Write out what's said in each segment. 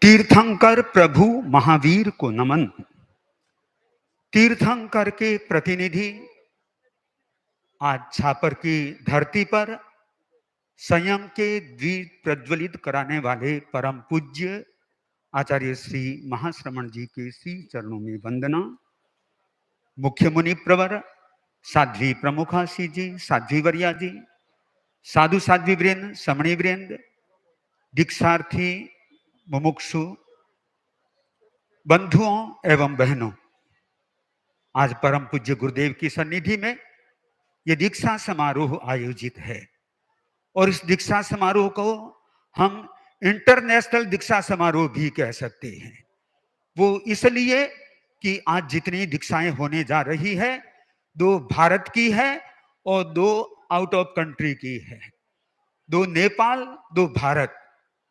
तीर्थंकर प्रभु महावीर को नमन। तीर्थंकर के प्रतिनिधि आज छापर की धरती पर संयम के द्वीप प्रज्वलित कराने वाले परम पूज्य आचार्य श्री महाश्रमण जी के श्री चरणों में वंदना। मुख्य मुनि प्रवर साध्वी प्रमुखासी जी, साध्वी वर्या जी, साधु साध्वी वृंद, समणी वृंद, दीक्षार्थी मुमुक्षु बंधुओं एवं बहनों, आज परम पूज्य गुरुदेव की सन्निधि में यह दीक्षा समारोह आयोजित है और इस दीक्षा समारोह को हम इंटरनेशनल दीक्षा समारोह भी कह सकते हैं। वो इसलिए कि आज जितनी दीक्षाएं होने जा रही है, 2 भारत की है और 2 आउट ऑफ कंट्री की है, 2 नेपाल 2 भारत,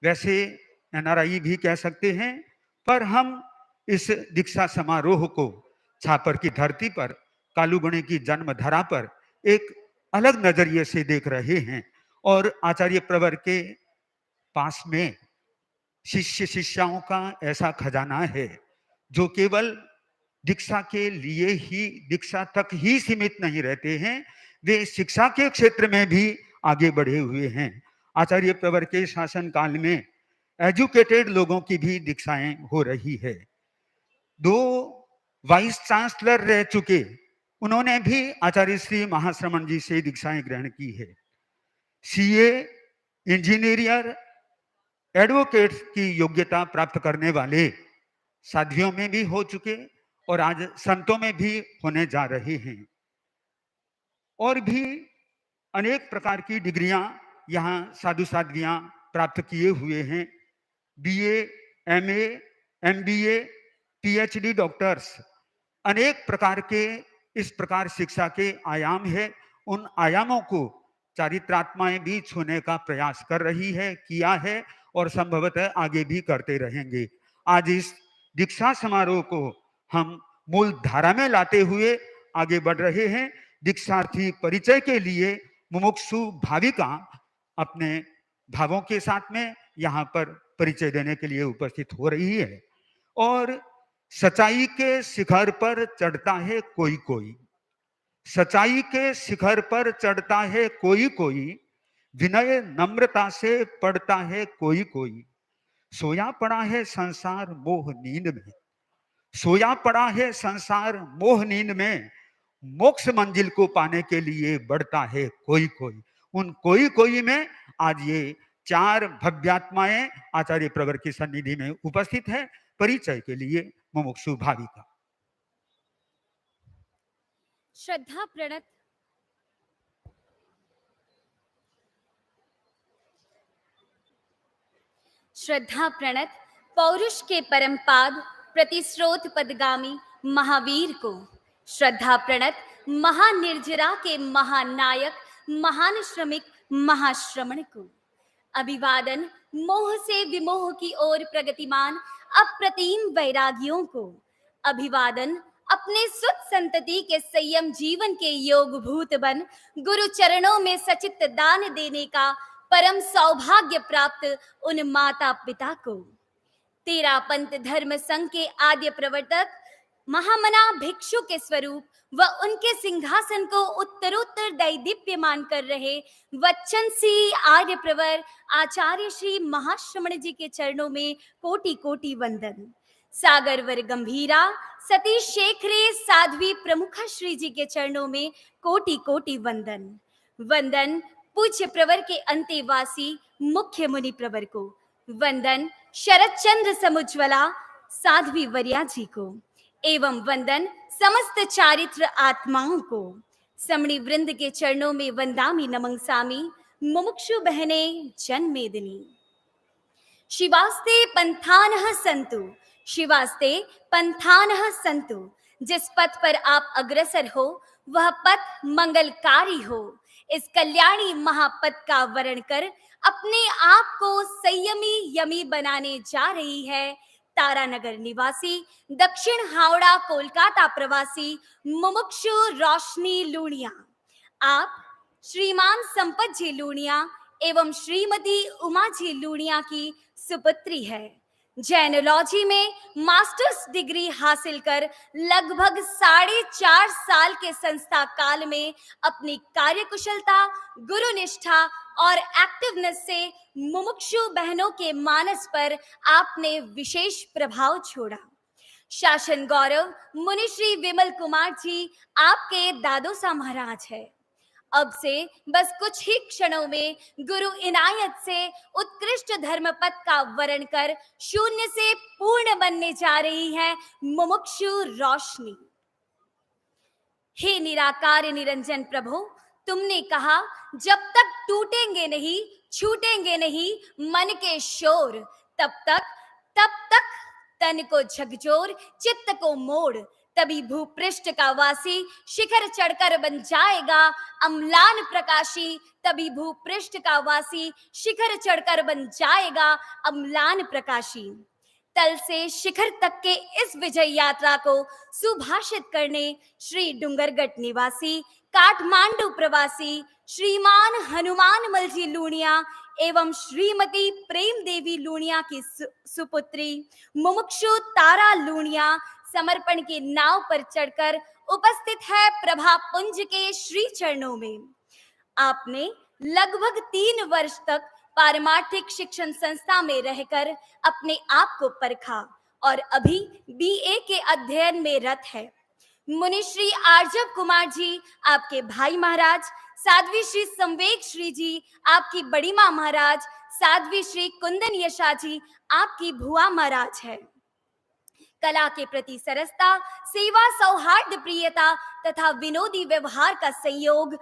वैसे एनआरआई भी कह सकते हैं, पर हम इस दीक्षा समारोह को छापर की धरती पर कालूगुणे की जन्मधरा पर एक अलग नजरिए से देख रहे हैं और आचार्य प्रवर के पास में शिष्य शिष्याओं का ऐसा खजाना है जो केवल दीक्षा के लिए ही, दीक्षा तक ही सीमित नहीं रहते हैं, वे शिक्षा के क्षेत्र में भी आगे बढ़े हुए हैं। आचार्य प्रवर के शासन काल में एजुकेटेड लोगों की भी दीक्षाएं हो रही है। 2 वाइस चांसलर रह चुके, उन्होंने भी आचार्य श्री महाश्रमण जी से दीक्षाएं ग्रहण की है। सीए, इंजीनियर, एडवोकेट की योग्यता प्राप्त करने वाले साध्वियों में भी हो चुके और आज संतों में भी होने जा रहे हैं। और भी अनेक प्रकार की डिग्रियां यहाँ साधु साध्वियां प्राप्त किए हुए हैं। BA, MA, MBA, PhD doctors, अनेक प्रकार के इस प्रकार शिक्षा के आयाम है। उन आयामों को चारित्रात्माएं भी छूने का प्रयास कर रही है, किया है और संभवतः आगे भी करते रहेंगे। आज इस दीक्षा समारोह को हम मूल धारा में लाते हुए आगे बढ़ रहे हैं। दीक्षार्थी परिचय के लिए मुमुक्षु भाविका अपने भावों के साथ में यहाँ पर परिचय देने के लिए उपस्थित हो रही है। और सच्चाई के शिखर पर चढ़ता है कोई कोई, सच्चाई के शिखर पर चढ़ता है कोई कोई, विनय नम्रता से पढ़ता है कोई कोई, सोया पड़ा है संसार मोह नींद में, सोया पड़ा है संसार मोह नींद में, मोक्ष मंजिल को पाने के लिए बढ़ता है कोई कोई। उन कोई कोई में आज ये 4 भव्यात्माएं आचार्य प्रवर की सन्निधि में उपस्थित है। परिचय के लिए मुमुक्षु भाविका। श्रद्धा प्रणत। श्रद्धा प्रणत पौरुष के परम पाद प्रतिस्रोत पदगामी महावीर को, श्रद्धा प्रणत महानिर्जरा के महानायक महान श्रमिक महाश्रमण को, अभिवादन मोह से विमोह की ओर प्रगतिमान अप्रतिम वैरागियों को, अभिवादन अपने सुत संतति के संयम जीवन के योग भूत बन गुरु चरणों में सचित दान देने का परम सौभाग्य प्राप्त उन माता पिता को, तेरा पंथ धर्म संघ के आद्य प्रवर्तक महामना भिक्षु के स्वरूप व उनके सिंहासन को उत्तरोत्तर दैदीप्यमान कर रहे वच्चनसी आर्य प्रवर आचार्य श्री महाश्रमण जी के चरणों में कोटि कोटि वंदन। सागरवर गंभीरा सतीश शेखरे साध्वी प्रमुखा श्री जी के चरणों में कोटि कोटि वंदन। वंदन पूज्य प्रवर के अंतेवासी मुख्य मुनि प्रवर को, वंदन शरद चंद्र समुज्ज्वला साध्वी वर्या जी को, एवं वंदन समस्त चारित्र आत्माओं को। समणी वृंद के चरणों में वंदामि नमंसामि मुमुक्षु बहने जन्मेदिनी। शिवास्ते पंथानः संतु, शिवास्ते पंथानः संतु, जिस पथ पर आप अग्रसर हो वह पथ मंगलकारी हो। इस कल्याणी महापथ का वर्ण कर अपने आप को संयमी यमी बनाने जा रही है तारानगर निवासी दक्षिण हावड़ा कोलकाता प्रवासी मुमुक्षु रोशनी लूणिया। आप श्रीमान संपत जी लूणिया एवं श्रीमती उमा जी लूणिया की सुपुत्री है। जैनोलॉजी में मास्टर्स डिग्री हासिल कर लगभग 4.5 साल के संस्था काल में अपनी कार्यकुशलता, गुरुनिष्ठा और एक्टिवनेस से मुमुक्षु बहनों के मानस पर आपने विशेष प्रभाव छोड़ा। शासन गौरव मुनि श्री विमल कुमार जी आपके दादोसा महाराज है। अब से बस कुछ ही क्षणों में गुरु इनायत से उत्कृष्ट धर्म पथ का वर्ण कर शून्य से पूर्ण बनने जा रही है मुमुक्षु रोशनी। हे निराकार निरंजन प्रभु, तुमने कहा जब तक टूटेंगे नहीं, छूटेंगे नहीं मन के शोर, तब तक तन को झकझोर, चित्त को मोड़, तभी भूपृष्ठ का वासी शिखर चढ़कर बन जाएगा अम्लान प्रकाशी, तभी भूपृष्ठ का वासी शिखर चढ़कर बन जाएगा अम्लान प्रकाशी। तल से शिखर तक के इस विजय यात्रा को सुभाषित करने श्री डूंगरगढ़ निवासी, काठमांडू प्रवासी श्रीमान हनुमान मलजी लूणिया एवं श्रीमती प्रेम देवी लूणिया की सुपुत्री मुमुक्षु तारा लूणिया समर्पण की नाव पर चढ़कर उपस्थित है प्रभा पुंज के श्री चरणों में। आपने लगभग 3 वर्ष तक पारमार्थिक शिक्षण संस्था में रहकर अपने आप को परखा और अभी बीए के अध्ययन में रत है। मुनि श्री आर्जव कुमार जी आपके भाई महाराज, साध्वी श्री संवेग श्री जी आपकी बड़ी माँ महाराज, साध्वी श्री कुंदन यशा जी आपकी भुआ महाराज है। कला के प्रति सरसता, सेवा, सौहार्द, प्रियता तथा विनोदी व्यवहार का संयोग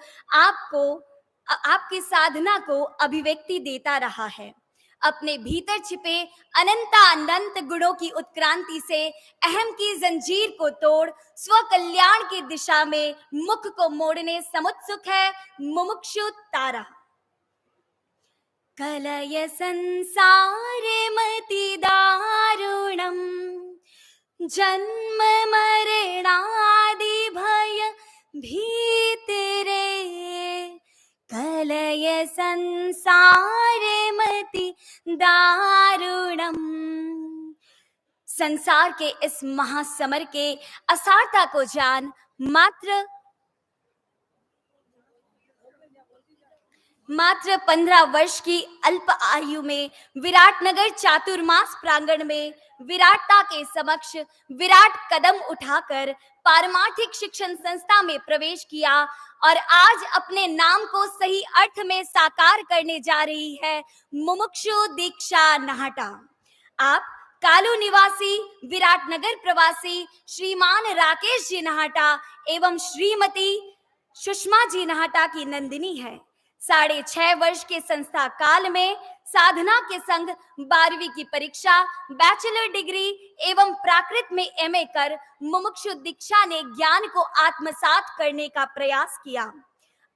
आपकी साधना को अभिव्यक्ति देता रहा है। अपने भीतर छिपे अनंत गुणों की उत्क्रांति से अहम की जंजीर को तोड़ स्व कल्याण की दिशा में मुख को मोड़ने समुत्सुक है मुमुक्षु तारा। कलय संसारे मति दारुणम, जन्म मरणादि भय भीतरे, कलय संसारे मति दारुणम। संसार के इस महासमर के असारता को जान मात्र 15 वर्ष की अल्प आयु में विराटनगर चातुर्मास प्रांगण में विराटता के समक्ष विराट कदम उठाकर पारमार्थिक शिक्षण संस्था में प्रवेश किया और आज अपने नाम को सही अर्थ में साकार करने जा रही है मुमुक्षु दीक्षा नाहटा। आप कालू निवासी विराटनगर प्रवासी श्रीमान राकेश जी नाहटा एवं श्रीमती सुषमा जी नाहटा की नंदिनी है। 6.5 वर्ष के संस्था काल में साधना के संग 12वीं की परीक्षा, बैचलर डिग्री एवं प्राकृत में एमए कर मुमुक्षु दीक्षा ने ज्ञान को आत्मसात करने का प्रयास किया।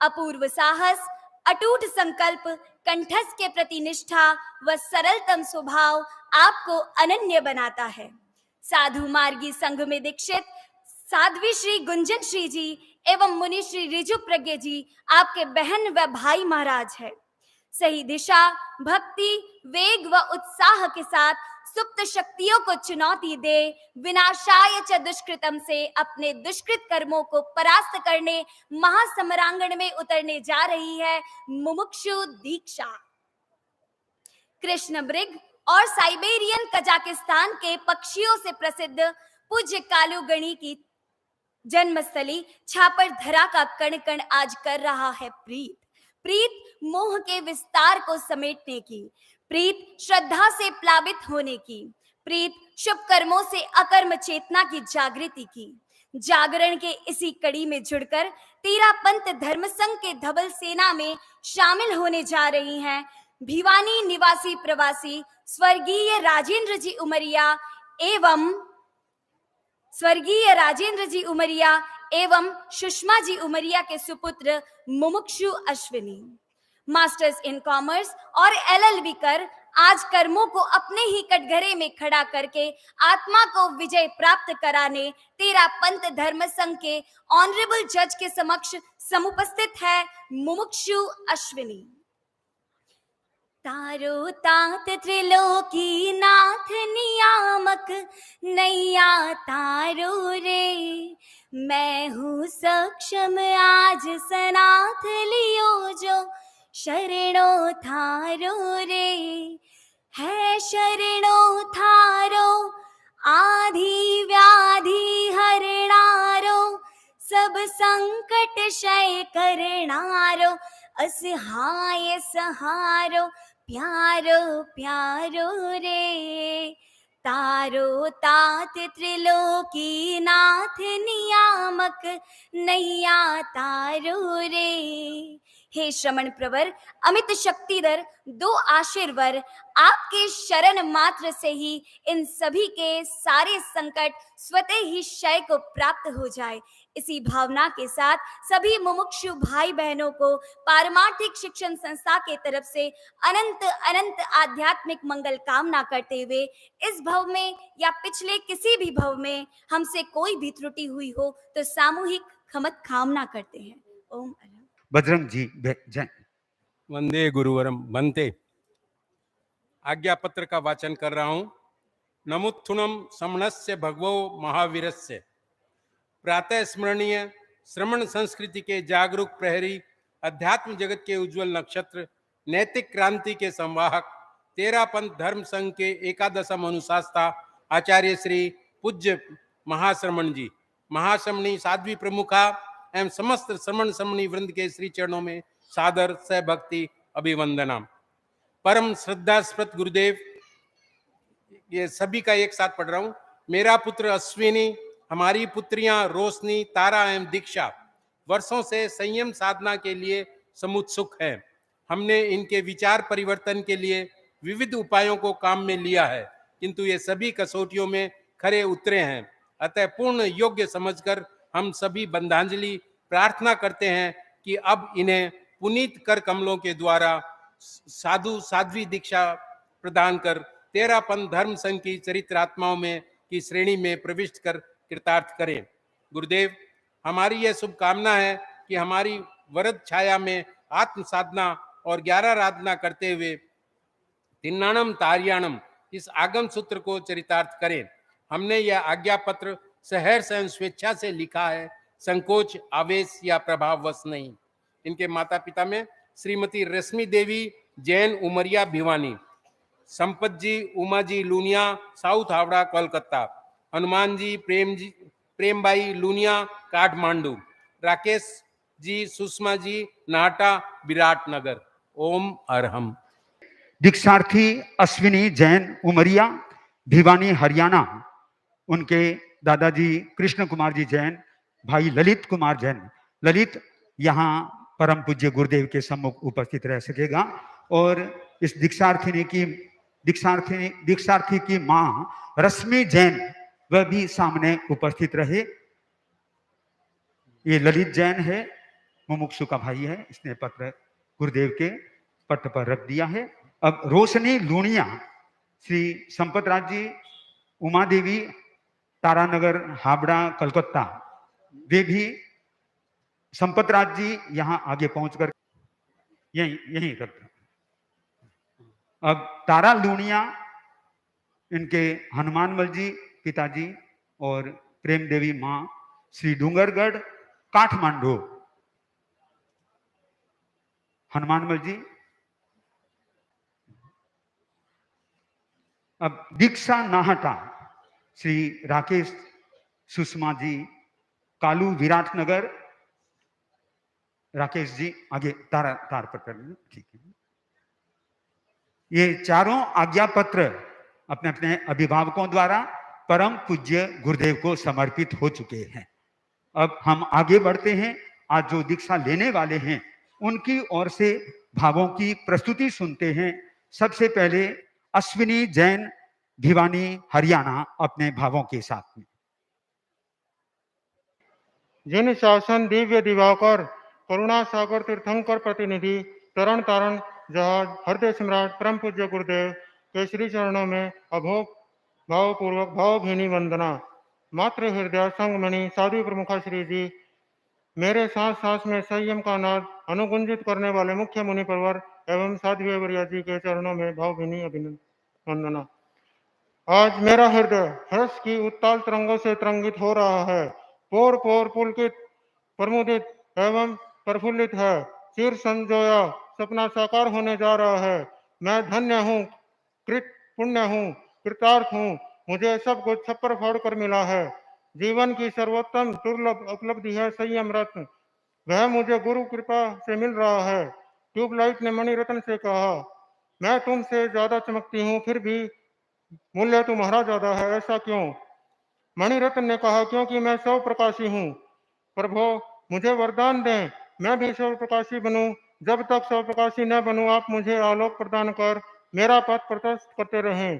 अपूर्व साहस, अटूट संकल्प, कंठस्थ के प्रति निष्ठा व सरलतम स्वभाव आपको अनन्य बनाता है। साधु मार्गी संघ में दीक्षित साध्वी श्री गुंजन श्री जी एवं मुनि श्री रिजु प्रज्ञ जी आपके बहन व भाई महाराज है। सही दिशा, भक्ति, वेग व उत्साह के साथ सुप्त शक्तियों को चुनौती दे विनाशाय च दुष्कृतम से अपने दुष्कृत कर्मों को परास्त करने महासमरांगण में उतरने जा रही है मुमुक्षु दीक्षा। कृष्ण मृग और साइबेरियन कजाकिस्तान के पक्षियों से प्रसिद्ध पूज्य कालू गणी की जन्मस्थली छापर धरा का कण कण आज कर रहा है प्रीत मोह के विस्तार को समेटने की, प्रीत श्रद्धा से प्लावित होने की, प्रीत शुभ कर्मों से अकर्म चेतना की जागृति की। जागरण के इसी कड़ी में जुड़कर तेरा पंथ धर्म संघ के धबल सेना में शामिल होने जा रही हैं भिवानी निवासी प्रवासी स्वर्गीय राजेंद्र जी उमरिया एवं सुषमा जी उमरिया के सुपुत्र मुमुक्षु अश्विनी। मास्टर्स इन कॉमर्स और एलएलबी कर आज कर्मों को अपने ही कटघरे में खड़ा करके आत्मा को विजय प्राप्त कराने तेरा पंथ धर्म संघ के ऑनरेबल जज के समक्ष समुपस्थित है मुमुक्षु अश्विनी। तारो तात त्रिलोकी नाथ नी नियामक नैया तारो रे। मैं हूँ सक्षम आज सनाथ लियो जो शरणो थारो रे। है शरणो थारो आधि व्याधि हरणारो। सब संकट क्षय करणारो। असहाय सहारो प्यारो प्यारो रे। तारो तात त्रिलोकी नाथ नियामक नैया तारो रे। हे श्रमण प्रवर अमित शक्तिधर दो आशीर्वर, आपके शरण मात्र से ही इन सभी के सारे संकट स्वतः ही क्षय को प्राप्त हो जाए। इसी भावना के साथ सभी मुमुक्षु भाई बहनों को पारमार्थिक शिक्षण संस्था के तरफ से अनंत अनंत आध्यात्मिक मंगल कामना करते हुए इस भव में या पिछले किसी भी भव में हमसे कोई भी त्रुटि हुई हो तो सामूहिक क्षमत कामना करते हैं। ओम बजरंग जी जय। वंदे गुरुवरम बनते। आज्ञा पत्र का वाचन कर रहा हूं। नमुत्थुनम समणस्य भगवो महावीरस्य। प्रातः स्मरणीय श्रमण संस्कृति के जागरूक प्रहरी, अध्यात्म जगत के उज्जवल नक्षत्र, नैतिक क्रांति के संवाहक, तेरापंथ धर्म संघ के एकादशम अनुशास्ता आचार्य श्री पूज्य महाश्रमण जी, महाश्रमणी साध्वी प्रमुखा एवं समस्त श्रमण श्रमणी वृंद के श्री चरणों में सादर सहभक्ति अभिवंदना। परम श्रद्धास्पद गुरुदेव, ये सभी का एक साथ पढ़ रहा हूं। मेरा पुत्र अश्विनी, हमारी पुत्रियां रोशनी, तारा एवं दीक्षा वर्षों से संयम साधना के लिए समुत्सुक हैं। हमने इनके विचार परिवर्तन के लिए विविध उपायों को काम में लिया है, किंतु ये सभी कसौटियों में खरे उतरे हैं। अतः पूर्ण योग्य समझकर हम सभी बंधांजलि प्रार्थना करते हैं कि अब इन्हें पुनीत कर कमलों के द्वारा साधु साध्वी दीक्षा प्रदान कर तेरापंथ धर्म संघ की चरित्रात्माओं में की श्रेणी में प्रविष्ट कर कृतार्थ करें। गुरुदेव, हमारी यह शुभकामना है कि हमारी वरद छाया में आत्म साधना और 11 आराधना करते हुए तिन्नाणम तारियाणम इस आगम सूत्र को चरितार्थ करें। हमने यह आज्ञा पत्र सहर्ष एवं स्वेच्छा से लिखा है, संकोच, आवेश या प्रभाववश नहीं। इनके माता पिता में श्रीमती रश्मि देवी जैन उमरिया भिवानी, संपत जी उमा जी लूनिया साउथ हावड़ा कोलकाता, हनुमान जी प्रेमबाई लूनिया काठमांडू, राकेश जी सुषमा जी नाहटा विराटनगर। ओम अरहम। दीक्षार्थी अश्विनी जैन उमरिया भिवानी हरियाणा, उनके दादाजी कृष्ण कुमार जी जैन, भाई ललित कुमार जैन। ललित यहाँ परम पूज्य गुरुदेव के सम्मुख उपस्थित रह सकेगा और इस दीक्षार्थी की मां रश्मि जैन वह भी सामने उपस्थित रहे। ये ललित जैन है, मुमुक्षु का भाई है, इसने पत्र गुरुदेव के पट पर रख दिया है। अब रोशनी लूनिया श्री संपत राज जी, उमा देवी तारानगर हावड़ा कलकत्ता, वे भी संपत राज जी यहाँ आगे पहुंचकर यही रख। अब तारा लूनिया, इनके हनुमानमल जी पिताजी और प्रेम देवी माँ श्री डूंगरगढ़ काठमांडू। हनुमानमल जी। अब दीक्षा नाहटा श्री राकेश सुषमा जी कालू विराटनगर। राकेश जी आगे तार पर कर लीजिए, ठीक है। ये चारों आज्ञा पत्र अपने अपने अभिभावकों द्वारा परम पूज्य गुरुदेव को समर्पित हो चुके हैं। अब हम आगे बढ़ते हैं। आज जो दीक्षा लेने वाले हैं उनकी ओर से भावों की प्रस्तुति सुनते हैं। सबसे पहले अश्विनी जैन भिवानी हरियाणा अपने भावों के साथ में। जिन शासन दिव्य दिवाकर करुणा सागर तीर्थंकर प्रतिनिधि तरण तारण जहाज हृदय सम्राट परम पूज्य गुरुदेव के श्री चरणों में अभोग भावपूर्वक भावभीनी वंदना। मातृ हृदय संगमणि साधु प्रमुखा श्री जी, मेरे सांस सांस में संयम का नाद अनुगुंजित करने वाले मुख्य मुनि परवर एवं साध्वी वरिया जी के चरणों में भावभीनी अभिनंदना। आज मेरा हृदय हर्ष की उत्ताल तरंगों से तरंगित हो रहा है। पोर पोर पुलकित, प्रमुदित एवं प्रफुल्लित है। चिर संजोया सपना साकार होने जा रहा है। मैं धन्य हूँ, कृत पुण्य हूँ, कृतार्थ हूँ। मुझे सब कुछ छप्पर फाड़ कर मिला है। जीवन की सर्वोत्तम दुर्लभ उपलब्धि है संयम रत्न। वह मुझे गुरु कृपा से मिल रहा है। ट्यूबलाइट ने मणिरत्न से कहा, मैं तुमसे ज्यादा चमकती हूँ, फिर भी मूल्य तुम्हारा ज्यादा है, ऐसा क्यों? मणिरत्न ने कहा, क्योंकि मैं सौ प्रकाशी हूँ। प्रभु, मुझे वरदान दें, मैं भी सौ प्रकाशी बनूं। जब तक सौ प्रकाशी न बनूं, आप मुझे आलोक प्रदान कर मेरा पथ प्रशस्त करते रहें।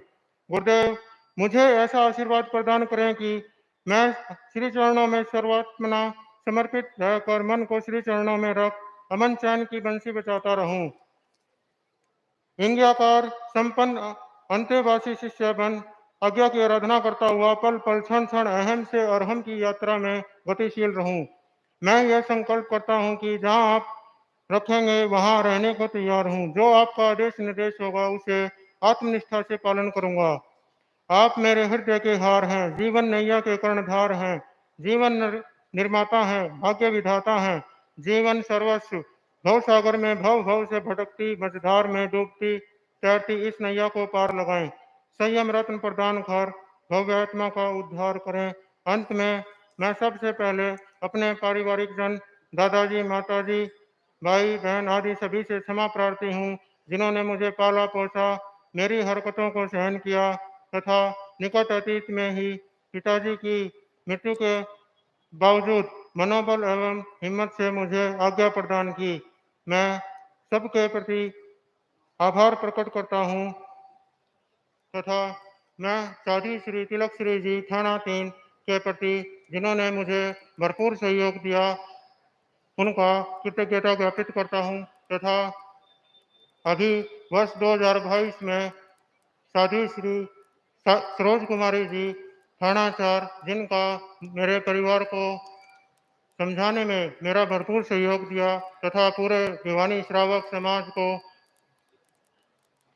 गुरुदेव, मुझे ऐसा आशीर्वाद प्रदान करें कि मैं श्री चरणों में सर्वात्मना समर्पित रहकर मन को श्री चरणों में रख अमन चैन की बंसी बजाता रहूं। इंग्याकार संपन्न अंत्यवासी शिष्य बन आज्ञा की आराधना करता हुआ पल पल क्षण क्षण अहम से अरहम की यात्रा में गतिशील रहूं। मैं यह संकल्प करता हूं कि जहां आप रखेंगे वहां रहने को तैयार हूं। जो आपका आदेश निर्देश होगा उसे आत्मनिष्ठा से पालन करूंगा। आप मेरे हृदय के हार हैं, जीवन नैया के कर्णधार हैं, जीवन निर्माता हैं, भाग्य विधाता हैं, जीवन सर्वस्व। भव सागर में भव भव से भटकती मझधार में डूबती तैरती इस नैया को पार लगाएं। संयम रत्न प्रदान कर भव्य आत्मा का उद्धार करें। अंत में मैं सबसे पहले अपने पारिवारिक जन, दादाजी, माताजी, भाई बहन आदि सभी से क्षमा प्रार्थी हूँ, जिन्होंने मुझे पाला पोसा, मेरी हरकतों को सहन किया तथा निकट अतीत में ही पिताजी की मृत्यु के बावजूद मनोबल एवं हिम्मत से मुझे आज्ञा प्रदान की। मैं सबके प्रति आभार प्रकट करता हूँ तथा मैं साधी श्री तिलक श्री जी थाना 3 के प्रति, जिन्होंने मुझे भरपूर सहयोग दिया, उनका कृतज्ञता ज्ञापित करता हूँ तथा अभी वर्ष 2022 में साधी श्री सरोज कुमारी जी थाना 4, जिनका मेरे परिवार को समझाने में मेरा भरपूर सहयोग दिया तथा पूरे भिवानी श्रावक समाज को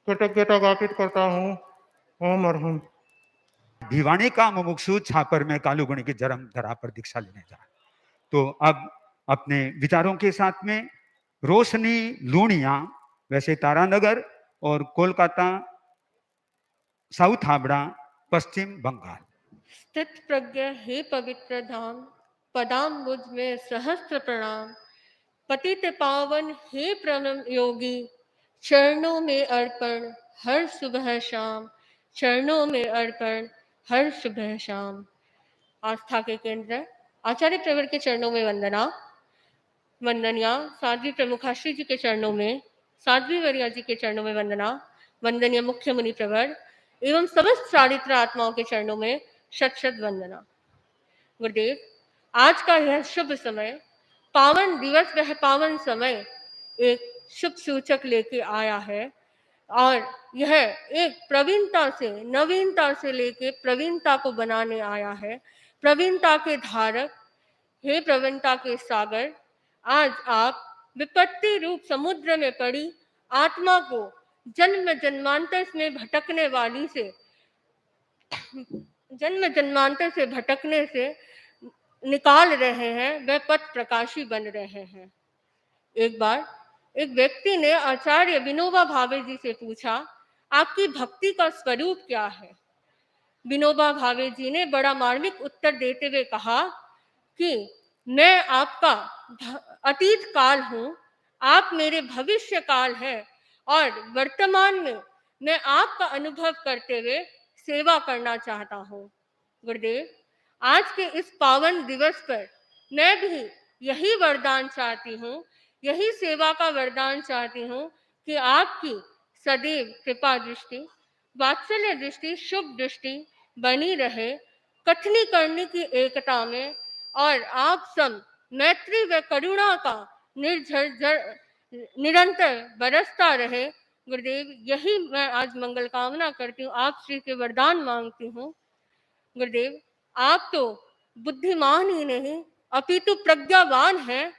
कृतज्ञता ज्ञापित करता हूँ। ओम अरहम। भिवानी का मुमुक्षु छापर में कालूगुणी की जन्म धरा पर दीक्षा लेने जा रहा है। तो अब अपने विचारों के साथ में रोशनी लूणिया, वैसे तारानगर और कोलकाता साउथ हावड़ा पश्चिम बंगाल। स्थित प्रज्ञ हे पवित्र धाम, पदाम्बुज में सहस्त्र प्रणाम। पतित पावन हे परम योगी, चरणों में अर्पण हर सुबह शाम, चरणों में अर्पण हर सुबह शाम। आस्था के केंद्र आचार्य प्रवर के चरणों में वंदना। वंदनिया साध्वी प्रमुखाश्री जी के चरणों में, साध्वी वरिया जी के चरणों में वंदना। वंदनीय मुख्य मुनि प्रवर एवं समस्त चारित्र आत्माओं के चरणों में शत शत वंदना। गुरुदेव, आज का यह शुभ समय, पावन दिवस, वह पावन समय एक शुभ सूचक लेके आया है और यह एक प्रवीणता से, नवीनता से लेके प्रवीणता को बनाने आया है। प्रवीणता के धारक हे प्रवीणता के सागर, आज आप विपत्ति रूप समुद्र में पड़ी आत्मा को जन्म जन्मांतर में भटकने वाली से, जन्म जन्मांतर से भटकने से निकाल रहे हैं, वह पथ प्रकाशी बन रहे हैं। एक बार एक व्यक्ति ने आचार्य विनोबा भावे जी से पूछा, आपकी भक्ति का स्वरूप क्या है? विनोबा भावे जी ने बड़ा मार्मिक उत्तर देते हुए कहा कि मैं आपका अतीत काल हूँ, आप मेरे भविष्य काल है और वर्तमान में मैं आपका अनुभव करते हुए सेवा करना चाहता हूँ। गुरुदेव, आज के इस पावन दिवस पर मैं भी यही वरदान चाहती हूँ, यही सेवा का वरदान चाहती हूँ कि आपकी सदैव कृपा दृष्टि, वात्सल्य दृष्टि, शुभ दृष्टि बनी रहे, कथनी करनी की एकता में, और आप सब मैत्री व करुणा का निरंतर बरसता रहे। गुरुदेव, यही मैं आज मंगल कामना करती हूँ, आप श्री के वरदान मांगती हूँ। गुरुदेव, आप तो बुद्धिमान ही नहीं अपितु प्रज्ञावान है।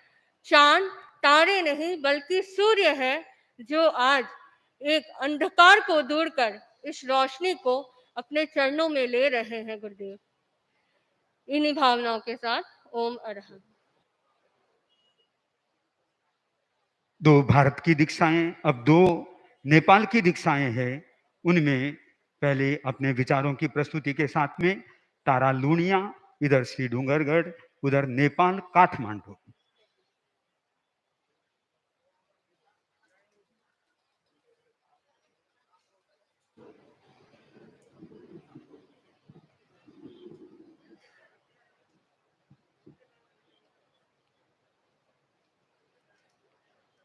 चांद तारे नहीं बल्कि सूर्य है, जो आज एक अंधकार को दूर कर इस रोशनी को अपने चरणों में ले रहे हैं गुरुदेव। इन्हीं भावनाओं के साथ ओम अरहम। दो भारत की दीक्षाएं, अब दो नेपाल की दीक्षाएं हैं। उनमें पहले अपने विचारों की प्रस्तुति के साथ में तारा लूणिया, इधर श्री डूंगरगढ़, उधर नेपाल काठमांडू।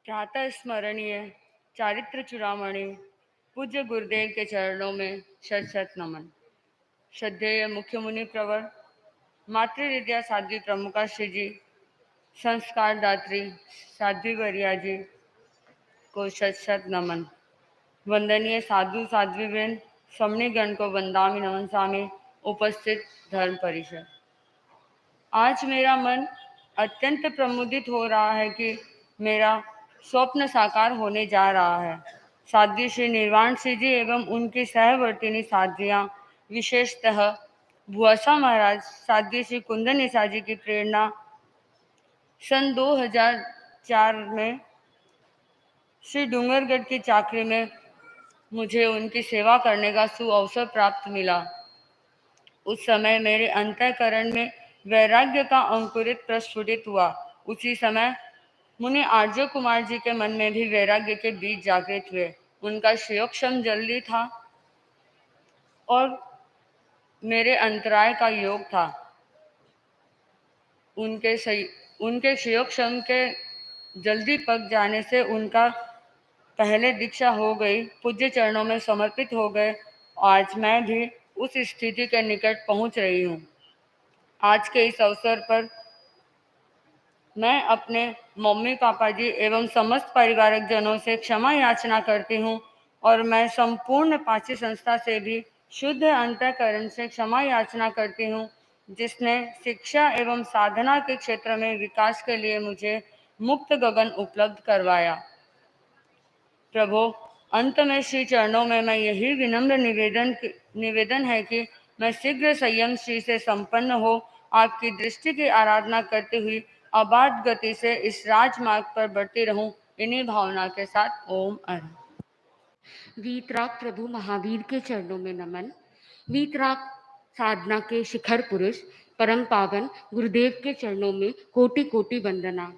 प्रातः स्मरणीय चारित्र चूड़ामणि पूज्य गुरुदेव के चरणों में शत शत नमन। श्रद्धेय मुख्य मुनि प्रवर मातृ विद्या साध्वी प्रमुखा श्री जी, संस्कार दात्री साध्वी वरिया जी को शत शत नमन। वंदनीय साधु साध्वी बहन समणी गण को वंदामि नमन सामी। उपस्थित धर्म परिषद, आज मेरा मन अत्यंत प्रमुदित हो रहा है कि मेरा स्वप्न साकार होने जा रहा है। साध्वी श्री निर्वाण सिंह जी एवं उनकी सहवर्तिनी साध्वियाँ, विशेषतः भुआसा महाराज साध्वी श्री कुंदन निशा जी की प्रेरणा सन 2004 में श्री डूंगरगढ़ की चाकरी में मुझे उनकी सेवा करने का सुअवसर प्राप्त मिला। उस समय मेरे अंतःकरण में वैराग्य का अंकुरित प्रस्फुटित हुआ। उसी समय मुनि आर्य कुमार जी के मन में भी वैराग्य के बीज जागृत हुए। उनका श्रेयोक्षम जल्दी था और मेरे अंतराय का योग था। उनके श्रेयोक्षम के जल्दी पक जाने से उनका पहले दीक्षा हो गई, पूज्य चरणों में समर्पित हो गए। आज मैं भी उस स्थिति के निकट पहुंच रही हूँ। आज के इस अवसर पर मैं अपने मम्मी पापा जी एवं समस्त पारिवारिक जनों से क्षमा याचना करती हूँ और मैं संपूर्ण पाची संस्था से भी शुद्ध अंतःकरण से क्षमा याचना करती हूँ, जिसने शिक्षा एवं साधना के क्षेत्र में विकास के लिए मुझे मुक्त गगन उपलब्ध करवाया। प्रभु, अंत में श्री चरणों में मैं यही विनम्र निवेदन है कि मैं शीघ्र संयम श्री से संपन्न हो आपकी दृष्टि की आराधना करती हुई अबाध गति से इस राजमार्ग पर बढ़ती रहूं। इन्हीं भावना के साथ ओम अरहम। वीतराग प्रभु महावीर के चरणों में नमन। वीतराग साधना के शिखर पुरुष परम पावन गुरुदेव के चरणों में कोटि कोटि वंदना।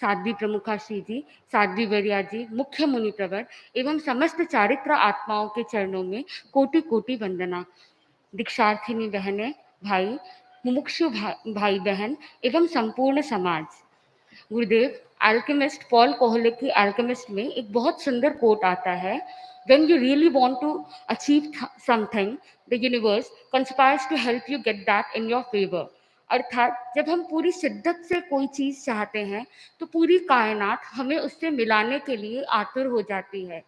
साध्वी प्रमुखा श्री जी, साध्वी वरिया जी, मुख्य मुनि प्रवर एवं समस्त चारित्र आत्माओं के चरणों में कोटि कोटि वंदना। दीक्षार्थिनी बहनें, भाई, मुमुक्षु भाई बहन एवं संपूर्ण समाज। गुरुदेव अल्केमिस्ट पॉल कोहले की अल्केमिस्ट में एक बहुत सुंदर कोट आता है, when you really want to achieve something, the universe conspires to help you get that in your favor। अर्थात जब हम पूरी शिद्दत से कोई चीज चाहते हैं तो पूरी कायनात हमें उससे मिलाने के लिए आतुर हो जाती है।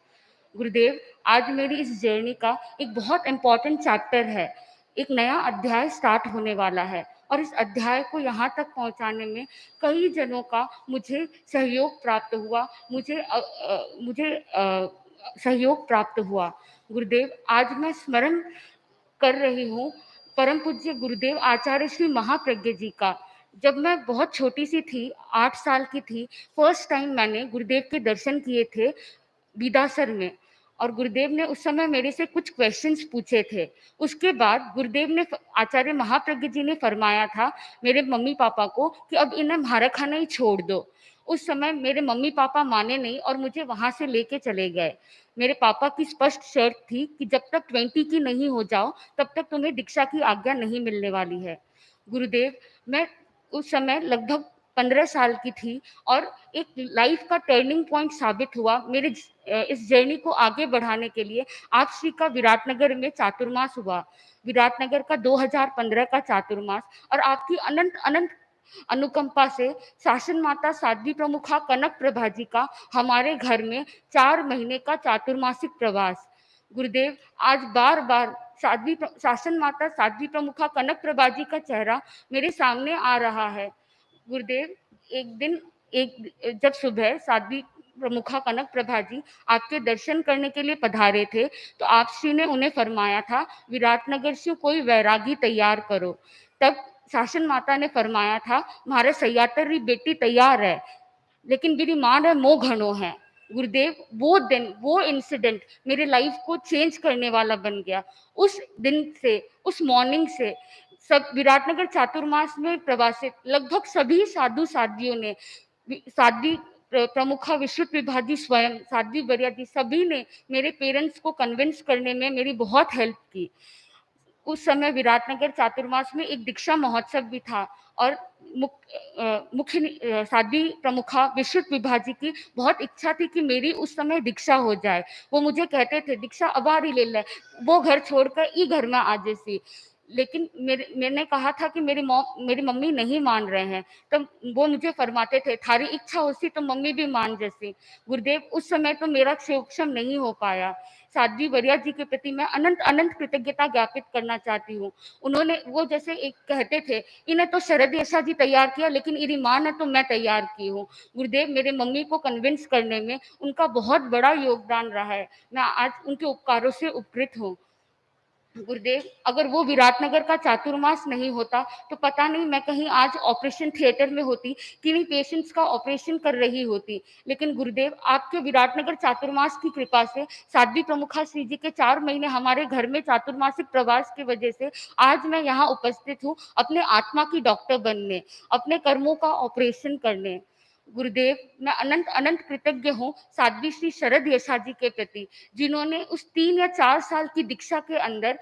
गुरुदेव, आज मेरी इस जर्नी का एक बहुत इंपॉर्टेंट चैप्टर है, एक नया अध्याय स्टार्ट होने वाला है और इस अध्याय को यहाँ तक पहुँचाने में कई जनों का मुझे सहयोग प्राप्त हुआ, मुझे सहयोग प्राप्त हुआ। गुरुदेव, आज मैं स्मरण कर रही हूँ परम पूज्य गुरुदेव आचार्य श्री महाप्रज्ञ जी का। जब मैं बहुत छोटी सी थी, 8 साल की थी, फर्स्ट टाइम मैंने गुरुदेव के दर्शन किए थे बीदासर में और गुरुदेव ने उस समय मेरे से कुछ क्वेश्चंस पूछे थे। उसके बाद गुरुदेव ने, आचार्य महाप्रज्ञ जी ने फरमाया था मेरे मम्मी पापा को कि अब इन्हें म्हारा खाना ही छोड़ दो। उस समय मेरे मम्मी पापा माने नहीं और मुझे वहां से लेके चले गए। मेरे पापा की स्पष्ट शर्त थी कि जब तक 20 की नहीं हो जाओ तब तक तुम्हें दीक्षा की आज्ञा नहीं मिलने वाली है। गुरुदेव, मैं उस समय लगभग 15 साल की थी और एक लाइफ का टर्निंग पॉइंट साबित हुआ मेरे इस जर्नी को आगे बढ़ाने के लिए। आप श्री का विराटनगर में चातुर्मास हुआ, विराटनगर का 2015 का चातुर्मास, और आपकी अनंत अनंत अनुकंपा से शासन माता साध्वी प्रमुखा कनक प्रभा जी का हमारे घर में 4 महीने का चातुर्मासिक प्रवास। गुरुदेव, आज बार बार शासन माता साध्वी प्रमुखा कनक प्रभा जी का चेहरा मेरे सामने आ रहा है। गुरुदेव, एक दिन जब सुबह साध्वी प्रमुखा कनक प्रभा जी आपके दर्शन करने के लिए पधारे थे, तो आप श्री ने उन्हें फरमाया था विराटनगर से कोई वैरागी तैयार करो। तब शासन माता ने फरमाया था मारे सयातर री बेटी तैयार है, लेकिन मेरी मां ने मोह घणो है। गुरुदेव, वो दिन, वो इंसिडेंट मेरे लाइफ को चेंज करने वाला बन गया। उस दिन से, उस मॉर्निंग से सब विराटनगर चातुर्मास में प्रवासित लगभग सभी साधु साध्वियों ने, साध्वी प्रमुखा विश्रुत विभाजी स्वयं, साध्वी बरिया जी, सभी ने मेरे पेरेंट्स को कन्विंस करने में मेरी बहुत हेल्प की। उस समय विराटनगर चातुर्मास में एक दीक्षा महोत्सव भी था और मुख्य साध्वी प्रमुखा विश्रुत विभाजी की बहुत इच्छा थी कि मेरी उस समय दीक्षा हो जाए। वो मुझे कहते थे दीक्षा अब आ रही ले ले, वो घर छोड़कर ई घर में आ जैसी। लेकिन मैंने कहा था कि मेरी मम्मी नहीं मान रहे हैं, तब वो मुझे फरमाते थे थारी इच्छा होती तो मम्मी भी मान जैसी। गुरुदेव, उस समय तो मेरा सक्षम नहीं हो पाया। साध्वी बरिया जी के प्रति मैं अनंत अनंत कृतज्ञता ज्ञापित करना चाहती हूँ। उन्होंने, वो जैसे एक कहते थे, इन्हें तो शरद यशा जी तैयार किया, लेकिन इरी माँ ने तो मैं तैयार की हूँ। गुरुदेव, मेरे मम्मी को कन्विंस करने में उनका बहुत बड़ा योगदान रहा है। मैं आज उनके उपकारों से उपकृत हूँ। गुरुदेव, अगर वो विराटनगर का चातुर्मास नहीं होता तो पता नहीं मैं कहीं आज ऑपरेशन थिएटर में होती, किन्हीं पेशेंट्स का ऑपरेशन कर रही होती। लेकिन गुरुदेव, आपके विराटनगर चातुर्मास की कृपा से साध्वी प्रमुखा श्री जी के 4 महीने हमारे घर में चातुर्मासिक प्रवास की वजह से आज मैं यहाँ उपस्थित हूँ, अपने आत्मा की डॉक्टर बनने, अपने कर्मों का ऑपरेशन करने। गुरुदेव, मैं अनंत अनंत कृतज्ञ हूँ साध्वी श्री शरद यशा जी के प्रति, जिन्होंने उस 3 या 4 साल की दीक्षा के अंदर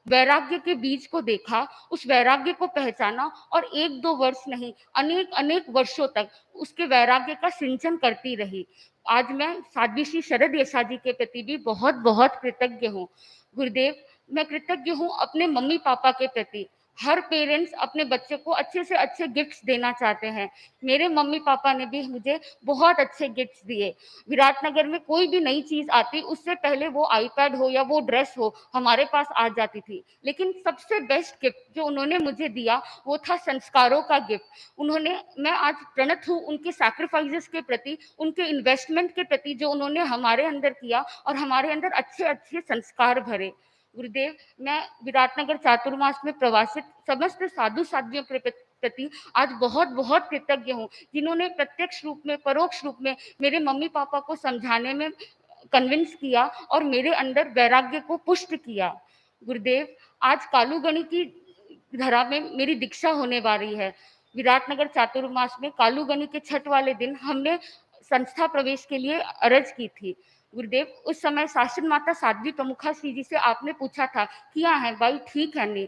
वैराग्य के बीज को देखा, उस वैराग्य को पहचाना और 1-2 वर्ष नहीं, अनेक अनेक वर्षों तक उसके वैराग्य का सिंचन करती रही। आज मैं साध्वी श्री शरद यशा जी के प्रति भी बहुत बहुत कृतज्ञ हूँ। गुरुदेव, मैं कृतज्ञ हूँ अपने मम्मी पापा के प्रति। हर पेरेंट्स अपने बच्चे को अच्छे से अच्छे गिफ्ट्स देना चाहते हैं। मेरे मम्मी पापा ने भी मुझे बहुत अच्छे गिफ्ट्स दिए। विराटनगर में कोई भी नई चीज आती, उससे पहले वो आईपैड हो या वो ड्रेस हो हमारे पास आ जाती थी। लेकिन सबसे बेस्ट गिफ्ट जो उन्होंने मुझे दिया वो था संस्कारों का गिफ्ट। उन्होंने, मैं आज प्रणत हूँ उनके सैक्रिफाइसेस के प्रति, उनके इन्वेस्टमेंट के प्रति जो उन्होंने हमारे अंदर किया और हमारे अंदर अच्छे अच्छे संस्कार भरे। गुरुदेव, मैं विराटनगर चातुर्मास में प्रवासित समस्त साधु साध्वियों के प्रति आज बहुत बहुत कृतज्ञ हूँ, जिन्होंने प्रत्यक्ष रूप में, परोक्ष रूप में मेरे मम्मी पापा को समझाने में कन्विंस किया और मेरे अंदर वैराग्य को पुष्ट किया। गुरुदेव, आज कालूगणी की धरा में मेरी दीक्षा होने वाली है। विराटनगर चातुर्मास में कालूगणी के छठ वाले दिन हमने संस्था प्रवेश के लिए अर्ज की थी। गुरुदेव, उस समय शासन माता साध्वी प्रमुखा श्री जी से आपने पूछा था किया है भाई, ठीक है नहीं?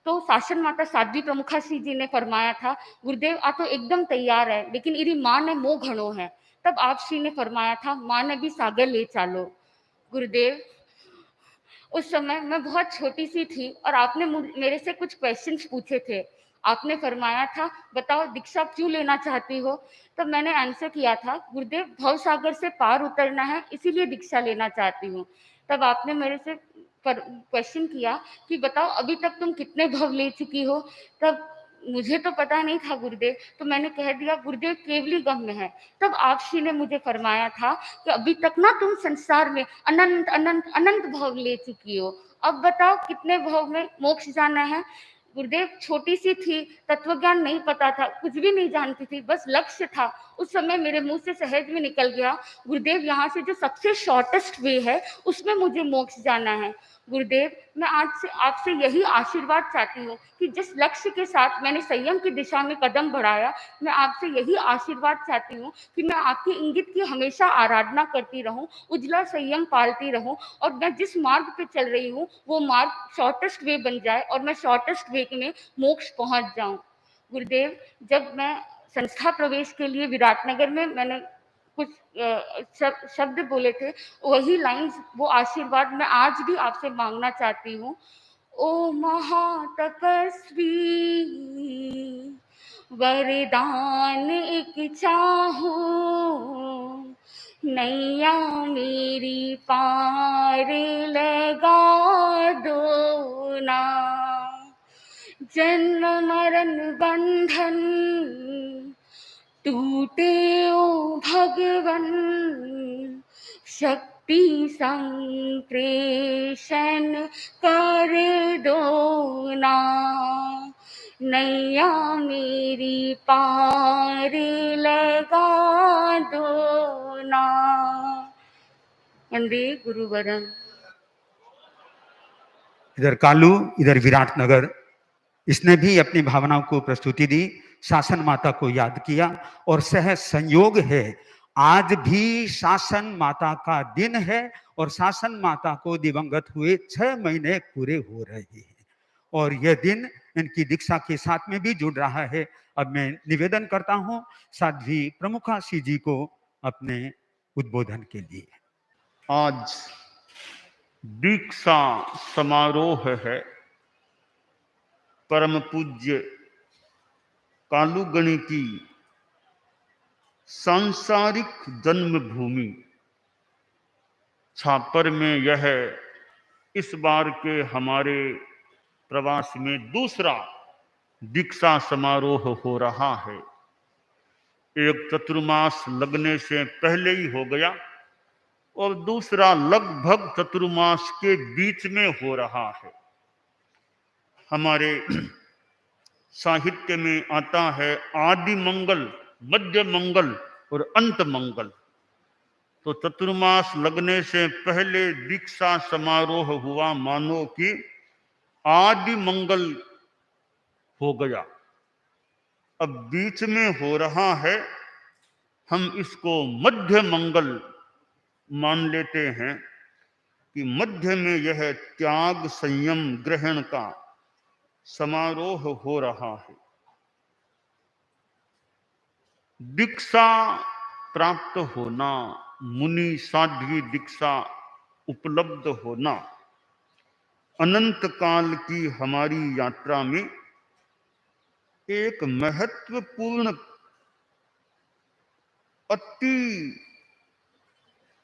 तो शासन माता साध्वी प्रमुखा श्री जी ने फरमाया था गुरुदेव आ तो एकदम तैयार है, लेकिन इरी माँ ने मोह घणो है। तब आप श्री ने फरमाया था माँ ने भी सागर ले चालो। गुरुदेव, उस समय मैं बहुत छोटी सी थी और आपने मेरे से कुछ क्वेश्चंस पूछे थे। आपने फरमाया था बताओ दीक्षा क्यों लेना चाहती हो? तब मैंने आंसर किया था गुरुदेव, भव सागर से पार उतरना है, इसीलिए दीक्षा लेना चाहती हूँ। तब आपने मेरे से क्वेश्चन किया कि बताओ अभी तक तुम कितने भव ले चुकी हो? तब मुझे तो पता नहीं था गुरुदेव, तो मैंने कह दिया गुरुदेव केवली गम में है। तब आप श्री ने मुझे फरमाया था कि अभी तक ना तुम संसार में अनंत अनंत अनंत भव ले चुकी हो, अब बताओ कितने भव में मोक्ष जाना है? गुरुदेव, छोटी सी थी, तत्वज्ञान नहीं पता था, कुछ भी नहीं जानती थी, बस लक्ष्य था। उस समय मेरे मुंह से सहज में निकल गया गुरुदेव, यहाँ से जो सबसे शॉर्टेस्ट वे है उसमें मुझे मोक्ष जाना है। गुरुदेव, मैं आज से आपसे यही आशीर्वाद चाहती हूँ कि जिस लक्ष्य के साथ मैंने संयम की दिशा में कदम बढ़ाया, मैं आपसे यही आशीर्वाद चाहती हूँ कि मैं आपके इंगित की हमेशा आराधना करती रहूँ, उजला संयम पालती रहूँ और मैं जिस मार्ग पे चल रही हूँ वो मार्ग शॉर्टेस्ट वे बन जाए और मैं शॉर्टेस्ट वे में मोक्ष पहुँच जाऊँ। गुरुदेव, जब मैं संस्था प्रवेश के लिए विराटनगर में मैंने कुछ शब्द बोले थे, वही लाइंस, वो आशीर्वाद मैं आज भी आपसे मांगना चाहती हूँ। ओ महातपस्वी, वरदान एक चाहो, नैया मेरी पार लगा दो ना, जन्म मरण बंधन टूटे ओ भगवन शक्ति संप्रेषण कर दो ना, नैया मेरी पार लगा दो ना। वंदे गुरुवरम। इधर कालू, इधर विराटनगर, इसने भी अपनी भावनाओं को प्रस्तुति दी, शासन माता को याद किया। और सह संयोग है, आज भी शासन माता का दिन है और शासन माता को दिवंगत हुए 6 महीने पूरे हो रहे हैं और यह दिन इनकी दीक्षा के साथ में भी जुड़ रहा है। अब मैं निवेदन करता हूं साध्वी प्रमुखासी जी को अपने उद्बोधन के लिए। आज दीक्षा समारोह है। परम पूज्य कालूगणी की सांसारिक जन्मभूमि छापर में यह इस बार के हमारे प्रवास में दूसरा दीक्षा समारोह हो रहा है। एक चतुर्मास लगने से पहले ही हो गया और दूसरा लगभग चतुर्मास के बीच में हो रहा है। हमारे साहित्य में आता है आदि मंगल, मध्य मंगल और अंत मंगल। तो चतुर्मास लगने से पहले दीक्षा समारोह हुआ, मानो कि आदि मंगल हो गया। अब बीच में हो रहा है, हम इसको मध्य मंगल मान लेते हैं कि मध्य में यह त्याग संयम ग्रहण का समारोह हो रहा है। दीक्षा प्राप्त होना, मुनि साध्वी दीक्षा उपलब्ध होना, अनंत काल की हमारी यात्रा में एक महत्वपूर्ण, अति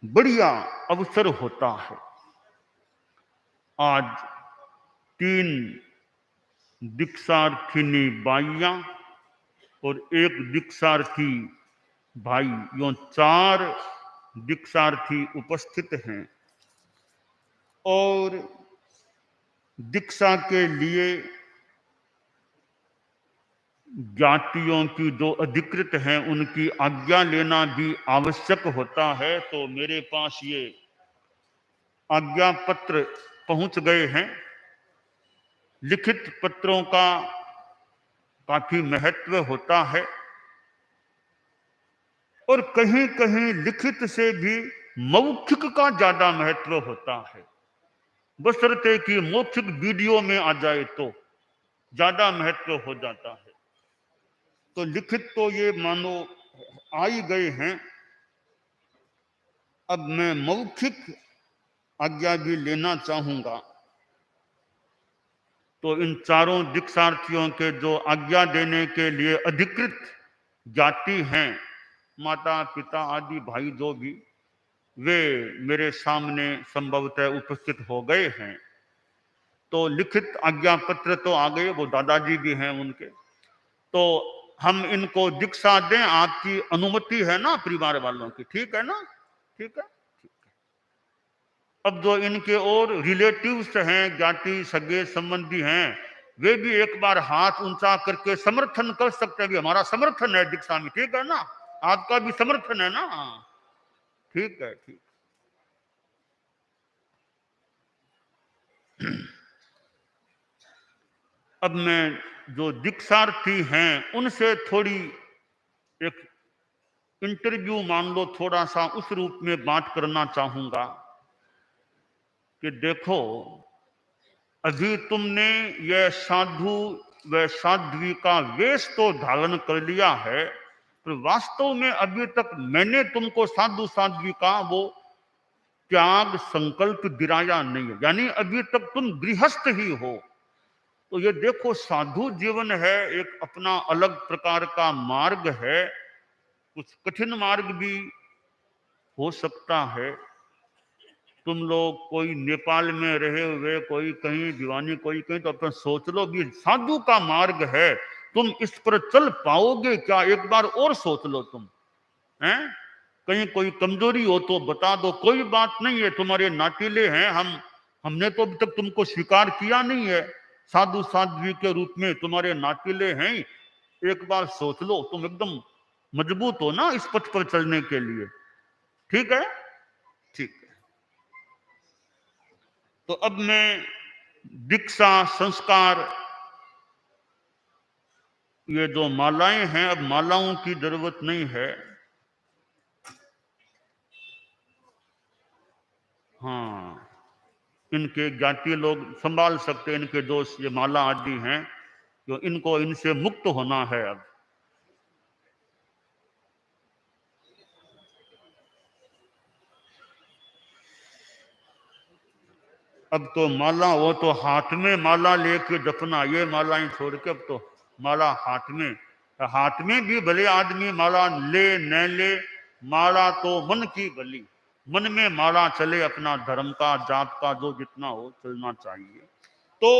बढ़िया अवसर होता है। आज 3 दीक्षार्थिनी बाइयां और 1 दीक्षार्थी भाई, यो 4 दीक्षार्थी उपस्थित हैं और दीक्षा के लिए जातियों की जो अधिकृत हैं उनकी आज्ञा लेना भी आवश्यक होता है। तो मेरे पास ये आज्ञा पत्र पहुंच गए हैं। लिखित पत्रों का काफी महत्व होता है और कहीं कहीं लिखित से भी मौखिक का ज्यादा महत्व होता है, बशर्ते कि मौखिक वीडियो में आ जाए तो ज्यादा महत्व हो जाता है। तो लिखित तो ये मानो आ ही गए हैं। अब मैं मौखिक आज्ञा भी लेना चाहूंगा। तो इन 4 दीक्षार्थियों के जो आज्ञा देने के लिए अधिकृत जाति हैं, माता पिता आदि भाई जो भी, वे मेरे सामने संभवतः उपस्थित हो गए हैं। तो लिखित आज्ञा पत्र तो आ गए, वो दादाजी भी हैं उनके। तो हम इनको दीक्षा दें, आपकी अनुमति है ना परिवार वालों की? ठीक है ना? ठीक है, ठीक है। अब जो इनके और रिलेटिव्स हैं, ज्ञाति सगे संबंधी हैं, वे भी एक बार हाथ ऊंचा करके समर्थन कर सकते हैं, भी हमारा समर्थन है दीक्षा में। ठीक है ना? आपका भी समर्थन है ना? ठीक है, ठीक। अब मैं जो दीक्षार्थी हैं उनसे थोड़ी एक इंटरव्यू मान लो, थोड़ा सा उस रूप में बात करना चाहूंगा कि देखो, अभी तुमने यह साधु व साध्वी का वेश तो धारण कर लिया है, पर वास्तव में अभी तक मैंने तुमको साधु साध्वी का वो त्याग संकल्प दिलाया नहीं है, यानी अभी तक तुम गृहस्थ ही हो। तो ये देखो, साधु जीवन है, एक अपना अलग प्रकार का मार्ग है, कुछ कठिन मार्ग भी हो सकता है। तुम लोग कोई नेपाल में रहे हुए, कोई कहीं दीवानी, कोई कहीं, तो अपन सोच लो भी साधु का मार्ग है, तुम इस पर चल पाओगे क्या? एक बार और सोच लो तुम, हैं? कहीं कोई कमजोरी हो तो बता दो, कोई बात नहीं है, तुम्हारे नातीले हैं हमने तो अभी तक तुमको स्वीकार किया नहीं है, साधु साध्वी के रूप में तुम्हारे नातीले हैं। एक बार सोच लो, तुम एकदम मजबूत हो ना इस पथ पर चलने के लिए। ठीक है, ठीक है। तो अब मैं दीक्षा संस्कार, ये जो मालाएं हैं, अब मालाओं की जरूरत नहीं है। हाँ, इनके ज्ञाति लोग संभाल सकते, इनके जो ये माला आदि हैं, जो इनको इनसे मुक्त होना है। अब तो माला, वो तो हाथ में माला लेके जपना, ये मालाएं छोड़ के अब तो माला हाथ में भी भले आदमी माला ले न ले, माला तो मन की भली, मन में माला चले, अपना धर्म का जात का जो जितना हो चलना चाहिए। तो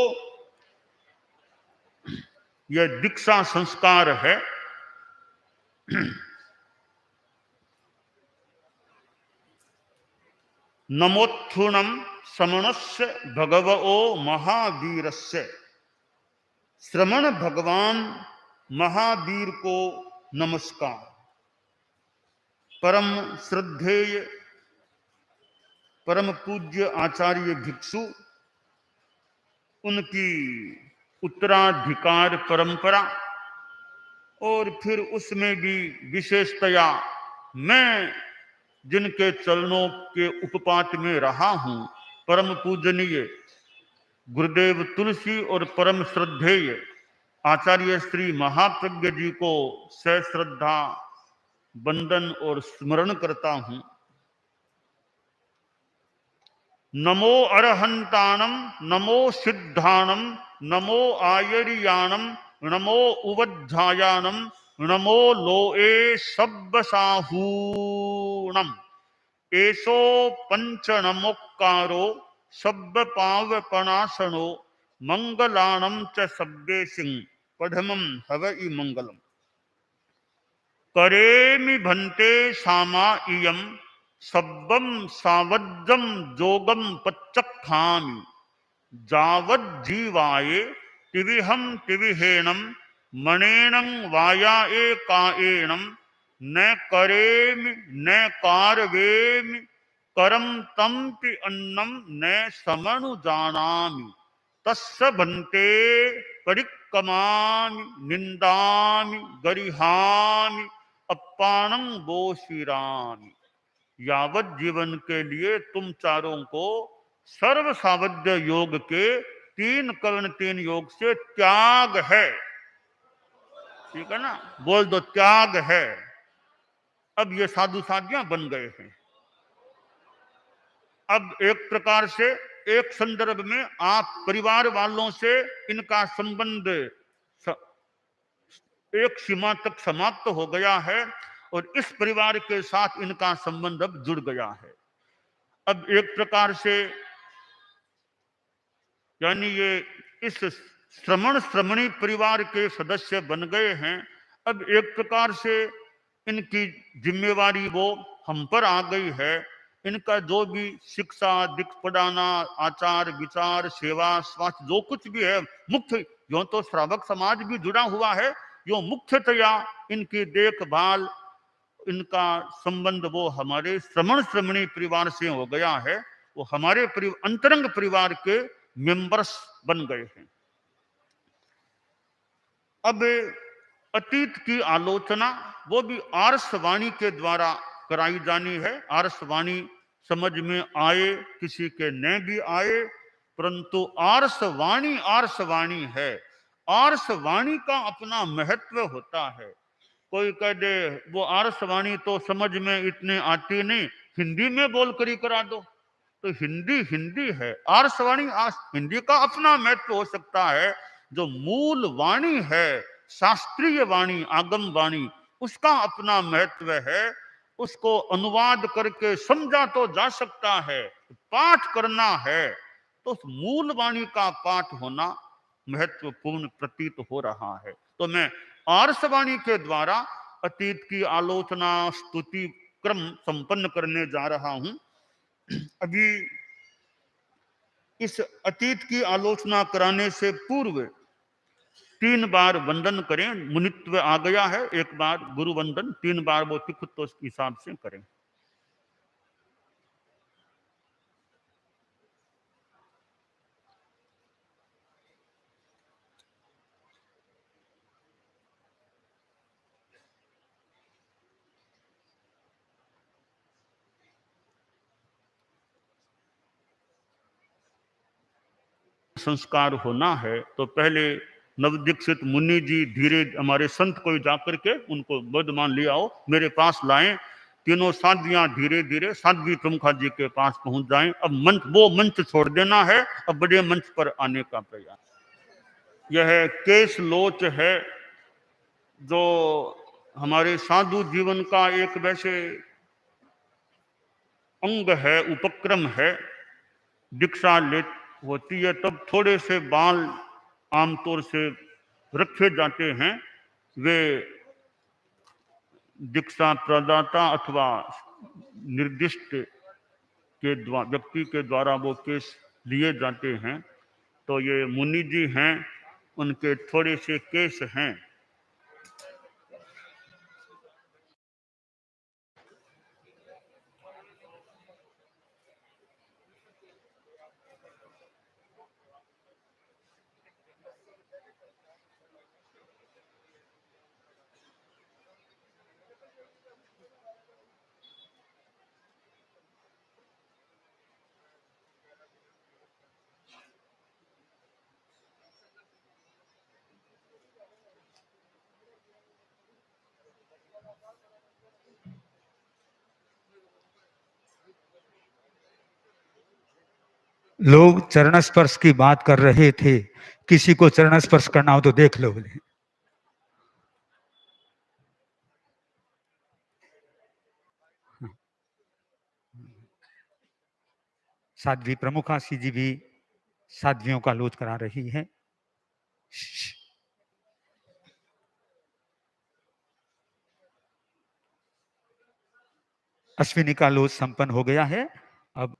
यह दीक्षा संस्कार है। नमोत्थुनम श्रमणस्य भगवो महावीरस्य, श्रमण भगवान महावीर को नमस्कार। परम श्रद्धेय परम पूज्य आचार्य भिक्षु, उनकी उत्तराधिकार परंपरा, और फिर उसमें भी विशेषतया मैं जिनके चरणों के उपपात में रहा हूं, परम पूजनीय गुरुदेव तुलसी और परम श्रद्धेय आचार्य श्री महाप्रज्ञ जी को सश्रद्धा वंदन और स्मरण करता हूं। नमो अरहंताणम, नमो सिद्धाणम, नमो आयरियाणम, नमो उवध्यायानम, नमो लोए सब्बसाहूणम, एसो पंच नमोक्कारो सब्ब पावपणासनो, मंगलाणम च सब्बे सिंह पढ़मम हवई मंगलम। करेमि भंते सामा इयम सब्बम सावज्जम जोगम पच्चखामि, जावद जीवाये तिविहम तिविहेणम, मणेनं वायाए काएणम, न करेमि न कारवेमि, करम तम्पि अन्नम न समनु जानामि, तस्य भंते परिक्कमामि, निंदामि गरिहामि, अप्पाणं बोशिरामि। यावत जीवन के लिए तुम चारों को सर्व सावध्य योग के 3 कर्ण 3 योग से त्याग है। ठीक है ना, बोल दो त्याग है। अब ये साधु साधियां बन गए हैं। अब एक प्रकार से एक संदर्भ में आप परिवार वालों से इनका संबंध एक सीमा तक समाप्त हो गया है, और इस परिवार के साथ इनका संबंध अब जुड़ गया है। अब एक प्रकार से यानी ये इस श्रमण श्रमणी परिवार के सदस्य बन गए हैं। अब एक प्रकार से इनकी जिम्मेवारी वो हम पर आ गई है। इनका जो भी शिक्षा दीक्षा पढ़ाना, आचार विचार सेवा स्वास्थ्य जो कुछ भी है, मुख्य जो तो श्रावक समाज भी जुड़ा हुआ है, जो मुख्यतया इनकी देखभाल इनका संबंध वो हमारे श्रमण श्रमणी परिवार से हो गया है। वो हमारे अंतरंग परिवार के मेंबर्स बन गए हैं। अब अतीत की आलोचना वो भी आर्षवाणी के द्वारा कराई जानी है। आर्षवाणी समझ में आए किसी के न भी आए, परंतु आर्षवाणी आर्षवाणी है। आर्षवाणी का अपना महत्व होता है। कोई कह दे वो आर्षवाणी तो समझ में इतने आती नहीं, हिंदी में बोल कर ही करा दो, तो हिंदी हिंदी है। आर्षवाणी हिंदी का अपना महत्व हो सकता है। जो मूल वाणी है, शास्त्रीय वाणी, आगम वाणी, उसका अपना महत्व है। उसको अनुवाद करके समझा तो जा सकता है, पाठ करना है तो उस मूल वाणी का पाठ होना महत्वपूर्ण प्रतीत हो रहा है। तो मैं आर्षवाणी के द्वारा अतीत की आलोचना स्तुति क्रम संपन्न करने जा रहा हूं। अभी इस अतीत की आलोचना कराने से पूर्व 3 बार वंदन करें। मुनित्व आ गया है, 1 बार गुरु वंदन, 3 बार वो तिखुत्व के हिसाब से करें। संस्कार होना है तो पहले नवदीक्षित मुनि जी धीरे हमारे संत को जाकर के उनको वर्धमान ले आओ, मेरे पास लाएं। तीनों साध्वियां धीरे धीरे साध्वी प्रमुखा जी के पास पहुंच जाएं। अब मंच, वो मंच छोड़ देना है, अब बड़े मंच पर आने का प्रयास। यह केश लोच है जो हमारे साधु जीवन का एक वैसे अंग है, उपक्रम है। दीक्षा ले होती है तब थोड़े से बाल आमतौर से रखे जाते हैं। वे दीक्षा प्रदाता अथवा निर्दिष्ट के द्वारा, व्यक्ति के द्वारा वो केस लिए जाते हैं। तो ये मुनि जी हैं, उनके थोड़े से केस हैं। लोग चरण स्पर्श की बात कर रहे थे, किसी को चरण स्पर्श करना हो तो देख लो। बोले साध्वी प्रमुखा जी भी साध्वियों का लोच करा रही है। अश्विनी का लोच संपन्न हो गया है। अब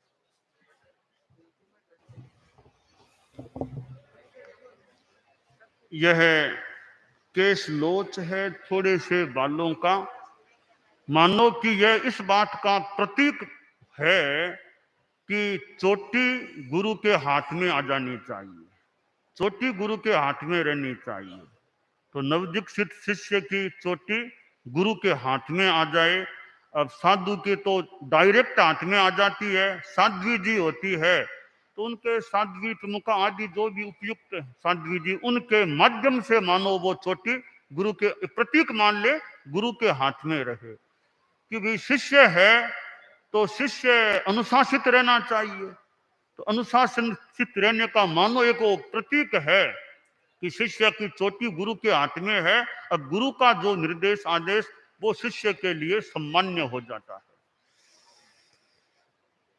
यह केश लोच है थोड़े से बालों का। मानो कि यह इस बात का प्रतीक है कि चोटी गुरु के हाथ में आ जानी चाहिए, चोटी गुरु के हाथ में रहनी चाहिए। तो नवदीक्षित शिष्य की चोटी गुरु के हाथ में आ जाए। अब साधु के तो डायरेक्ट हाथ में आ जाती है, साध्वी जी होती है तो उनके साध्वी प्रमुखा आदि जो भी उपयुक्त साध्वी जी, उनके माध्यम से मानो वो चोटी गुरु के प्रतीक मान ले, गुरु के हाथ में रहे। कि भाई शिष्य है तो शिष्य अनुशासित रहना चाहिए। तो अनुशासित रहने का मानो एक वो प्रतीक है कि शिष्य की चोटी गुरु के हाथ में है। अब गुरु का जो निर्देश आदेश वो शिष्य के लिए सम्मान्य हो जाता है।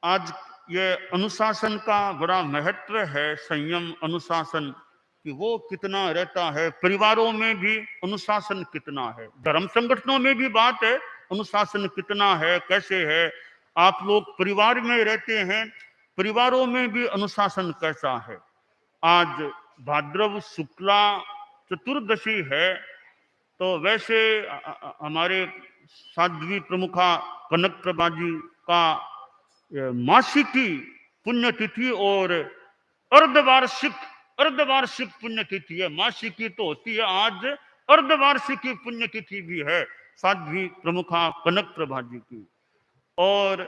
आज ये अनुशासन का बड़ा महत्व है, संयम अनुशासन कि वो कितना रहता है। परिवारों में भी अनुशासन कितना है, धर्म संगठनों में भी बात है अनुशासन कितना है, कैसे है। आप लोग परिवार में रहते हैं, परिवारों में भी अनुशासन कैसा है। आज भाद्रव शुक्ला चतुर्दशी है तो वैसे हमारे साध्वी प्रमुखा कनक प्रभा जी का मासिकी पुण्यतिथि और अर्धवार्षिक पुण्यतिथि है। मासिकी तो होती है, आज अर्धवार्षिकी पुण्यतिथि भी है साध्वी प्रमुखा कनक प्रभा जी की। और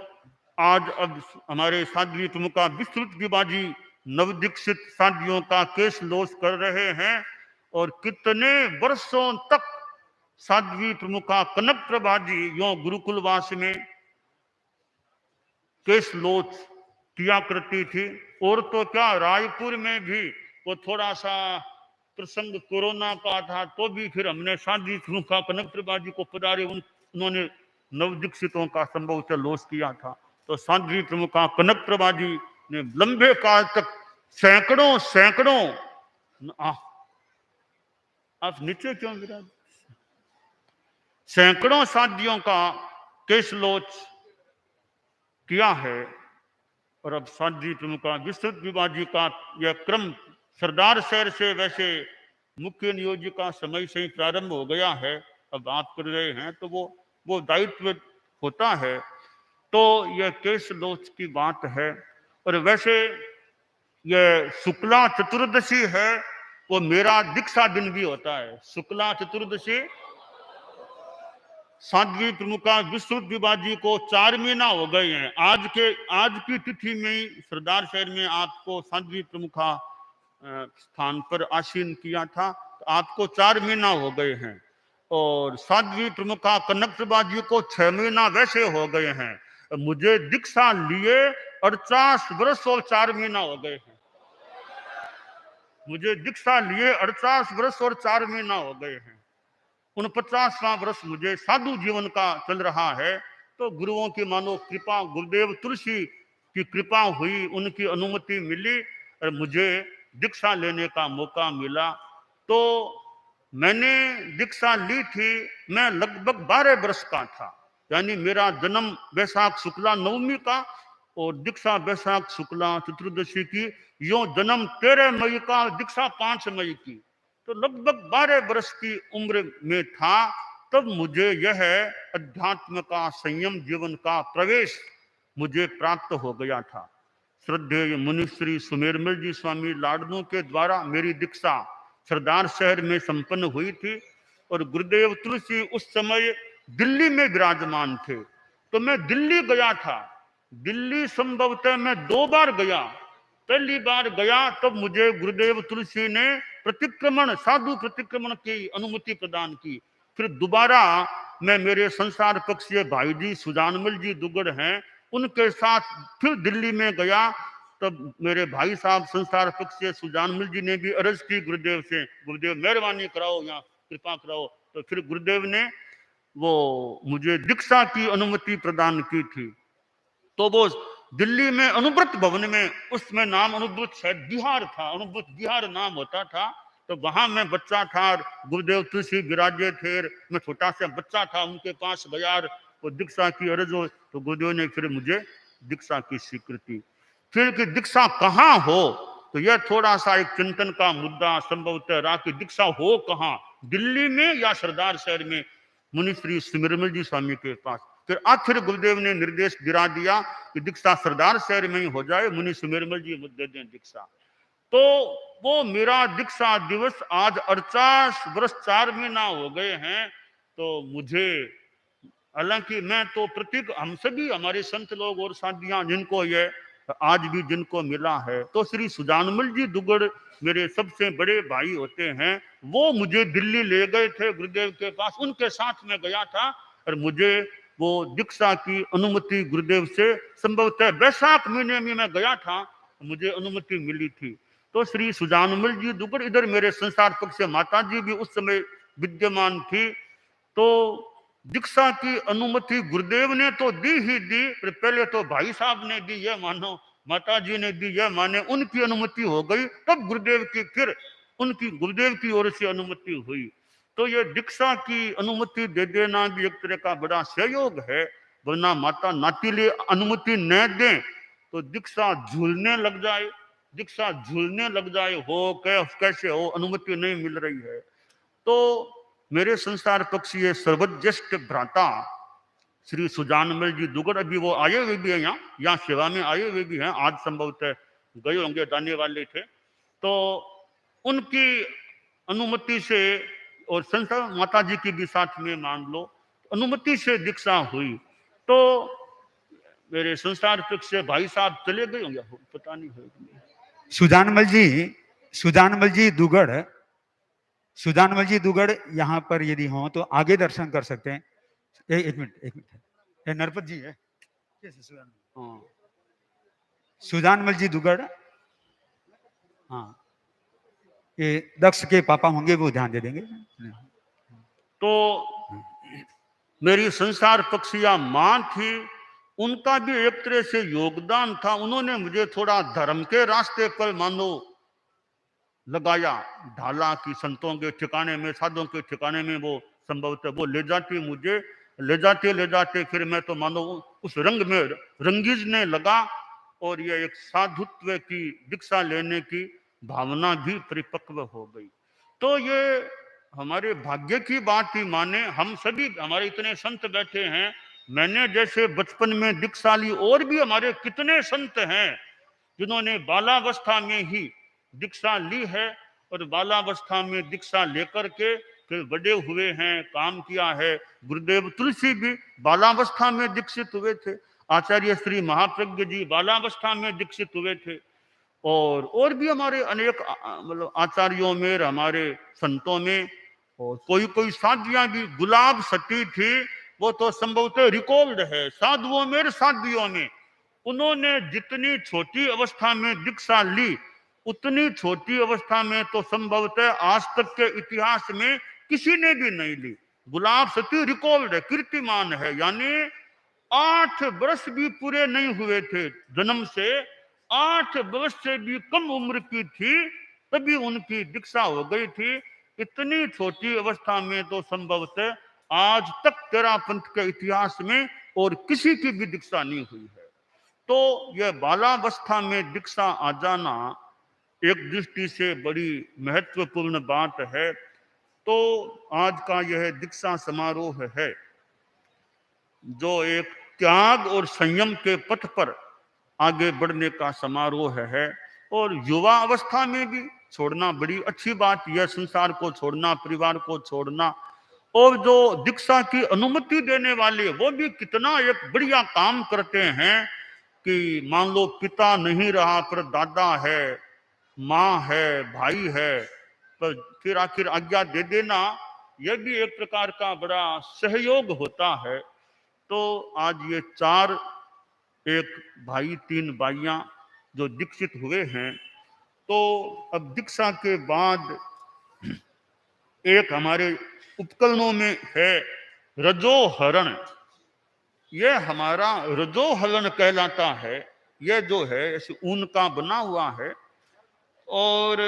आज अब हमारे साध्वी प्रमुखा विस्तृत विभाजी नवदीक्षित साध्वियों का केश लोच कर रहे हैं। और कितने वर्षों तक साध्वी प्रमुखा कनक प्रभा जी यो गुरुकुलवास में केश लोच किया करती थी। और तो क्या, रायपुर में भी वो थोड़ा सा प्रसंग कोरोना का था तो भी फिर हमने साध्वी प्रमुखा कनक प्रभा जी को पधारे, उन्होंने नवदीक्षितों का संभव से लोच किया था। तो साध्वी प्रमुखा कनक प्रभा जी ने लंबे काल तक सैकड़ों आप नीचे क्यों विराज? सैकड़ों शादियों का केसलोच किया है और अब शादी प्रमुखा विस्तृत विवाह जी का यह क्रम सरदार शहर से वैसे मुख्य नियोजिका समय से ही प्रारंभ हो गया है। अब आप कर रहे हैं तो वो दायित्व होता है। तो यह केसलोच की बात है। और वैसे यह शुक्ला चतुर्दशी है, वो मेरा दीक्षा दिन भी होता है। शुक्ला चतुर्दशी साध्वी प्रमुखा विस्तृत विवाह जी को 4 महीना हो गए हैं। आज की तिथि में ही सरदार शहर में आपको साध्वी प्रमुखा स्थान पर आसीन किया था। तो आपको 4 महीना हो गए हैं और साध्वी प्रमुखा कनक प्रभा जी को 6 महीना वैसे हो गए हैं। मुझे दीक्षा लिए 48 वर्ष और 4 महीना हो गए हैं। मुझे दीक्षा लिए 48 वर्ष और 4 महीना हो गए हैं। 49वां वर्ष मुझे साधु जीवन का चल रहा है। तो गुरुओं की मानो कृपा, गुरुदेव तुलसी की कृपा हुई, उनकी अनुमति मिली और मुझे दीक्षा लेने का मौका मिला। तो मैंने दीक्षा ली थी, मैं लगभग 12 वर्ष का था। यानी मेरा जन्म वैशाख शुक्ला नवमी का और दीक्षा वैशाख शुक्ला चतुर्दशी की। यो जन्म 13 मई का, दीक्षा 5 मई की। तो लगभग 12 वर्ष की उम्र में था तब मुझे यह अध्यात्म का, संयम जीवन का प्रवेश मुझे प्राप्त हो गया था। श्रद्धेय मुनि श्री सुमेरमल जी स्वामी लाडनू के द्वारा मेरी दीक्षा सरदार शहर में संपन्न हुई थी और गुरुदेव तुलसी उस समय दिल्ली में विराजमान थे। तो मैं दिल्ली गया था। दिल्ली संभवतः मैं 2 बार गया। पहली बार गया तब मुझे गुरुदेव तुलसी ने प्रतिक्रमण, साधु प्रतिक्रमण की अनुमति प्रदान की। फिर दोबारा मैं मेरे संसार पक्षीय भाई जी सुजानमल जी दुगड़ हैं, उनके साथ फिर दिल्ली में गया। तब मेरे भाई साहब संसार पक्षीय सुजानमल जी ने भी अर्ज की गुरुदेव से, गुरुदेव मेहरबानी कराओ या कृपा कराओ। तो फिर गुरुदेव ने वो मुझे दीक्षा की अनुमति प्रदान की थी। तो वो दिल्ली में अनुभृत भवन में, उसमें नाम अनुभृत शायद बिहार था, अनुभृत बिहार नाम होता था। तो वहां मैं बच्चा था, गुरुदेव तुलसी विराजे थे, मैं छोटा सा बच्चा था, उनके पास गया, वो दीक्षा की अर्ज हो तो गुरुदेव ने फिर मुझे दीक्षा की स्वीकृति। फिर कि दीक्षा कहाँ हो तो यह थोड़ा सा एक चिंतन का मुद्दा संभवतः रहा कि दीक्षा हो कहाँ, दिल्ली में या सरदार शहर में मुनि श्री सुमेरमल जी स्वामी के पास। फिर आखिर गुरुदेव ने निर्देश गिरा दिया कि दीक्षा सरदार शहर में ही हो जाए, मुनि सुमेरमल जी मुझे दें दीक्षा। तो वो मेरा दीक्षा दिवस आज 48 वर्ष 4 महीना हो गए हैं। तो मुझे, हालांकि मैं तो प्रतीक, हम सभी हमारे संत लोग और साधियां जिनको ये आज भी जिनको मिला है, तो श्री सुजानमल जी दुगड़ मेरे सबसे बड़े भाई होते हैं। वो मुझे दिल्ली ले गए थे गुरुदेव के पास, उनके साथ में गया था और मुझे वो दीक्षा की अनुमति गुरुदेव से संभवतः वैशाख महीने में मैं गया था, मुझे अनुमति मिली थी। तो श्री सुजानमल जी दुगड़, इधर मेरे संसार पक्ष से माता जी भी उस समय विद्यमान थी। तो दीक्षा की अनुमति गुरुदेव ने तो दी ही दी, पर पहले तो भाई साहब ने दी, यह मानो, माता जी ने दी, यह माने, उनकी अनुमति हो गई, तब गुरुदेव की फिर उनकी गुरुदेव की ओर से अनुमति हुई। तो ये दीक्षा की अनुमति दे देना भी एक तरह का बड़ा सहयोग है, वरना माता नातीले अनुमति न दें तो दीक्षा झूलने लग जाए, दीक्षा झूलने लग जाए, हो कैसे हो, अनुमति नहीं मिल रही है। तो मेरे संसार पक्षीय सर्वज्येष्ठ भ्राता श्री सुजानमल जी दुगड़, अभी वो आए हुए भी हैं, यहाँ सेवा में आए हुए भी हैं, आज संभवतः गए होंगे, जाने वाले थे। तो उनकी अनुमति से और संसार माता जी की भी साथ में मान लो अनुमति से दीक्षा हुई। तो मेरे संसार पक्षीय भाई साहब चले गए होंगे, पता नहीं है। सुजानमल जी दुगड़ यहाँ पर यदि हो तो आगे दर्शन कर सकते हैं। एक मिनट, नरपत जी है, सुजानमल जी दुगड़, हाँ, ये दक्ष के पापा होंगे, वो ध्यान दे देंगे। तो मेरी संसार पक्षिया मां थी, उनका भी एक तरह से योगदान था। उन्होंने मुझे थोड़ा धर्म के रास्ते पर मानो लगाया ढाला कि संतों के ठिकाने में, साधुओं के ठिकाने में वो संभवतः वो ले जाते फिर मैं तो मानो उस रंग में रंगीजने लगा, और ये एक साधुत्व की दीक्षा लेने की भावना भी परिपक्व हो गई। तो ये हमारे भाग्य की बात ही माने, हम सभी, हमारे इतने संत बैठे हैं, मैंने जैसे बचपन में दीक्षा ली, और भी हमारे कितने संत हैं जिन्होंने बालावस्था में ही दीक्षा ली है, और बालावस्था में दीक्षा लेकर के फिर बड़े हुए हैं, काम किया है। गुरुदेव तुलसी भी बालावस्था में दीक्षित हुए थे, आचार्य श्री महाप्रज्ञ जी बालावस्था में दीक्षित हुए थे, और भी हमारे अनेक मतलब आचार्यों में, हमारे संतों में, और कोई कोई साध्वियां भी, गुलाब सती थी, वो तो संभवतः रिकॉर्ड है साधुओं में, साध्वियों में। उन्होंने जितनी छोटी अवस्था में दीक्षा ली, उतनी छोटी अवस्था में तो संभवतः आज तक के इतिहास में किसी ने भी नहीं ली। गुलाब सती रिकॉर्ड है, कीर्तिमान है, यानी 8 वर्ष भी पूरे नहीं हुए थे जन्म से, 8 वर्ष से भी कम उम्र की थी, तभी उनकी दीक्षा हो गई थी। इतनी छोटी अवस्था में तो संभवतः आज तक तेरा पंथ के इतिहास में और किसी की भी दीक्षा नहीं हुई है। तो यह बालावस्था में दीक्षा आ जाना एक दृष्टि से बड़ी महत्वपूर्ण बात है। तो आज का यह दीक्षा समारोह है जो एक त्याग और संयम के पथ पर आगे बढ़ने का समारोह है, और युवा अवस्था में भी छोड़ना बड़ी अच्छी बात, यह संसार को छोड़ना, परिवार को छोड़ना, और जो दीक्षा की अनुमति देने वाले वो भी कितना एक बढ़िया काम करते हैं कि मान लो पिता नहीं रहा पर दादा है, माँ है, भाई है, पर फिर आखिर आज्ञा दे देना, यह भी एक प्रकार का बड़ा सहयोग होता है। तो आज ये 4 एक भाई 3 भाइयां जो दीक्षित हुए हैं, तो अब दीक्षा के बाद एक हमारे उपकरणों में है रजोहरण। यह हमारा रजोहरण कहलाता है। यह जो है ऐसे ऊन का बना हुआ है, और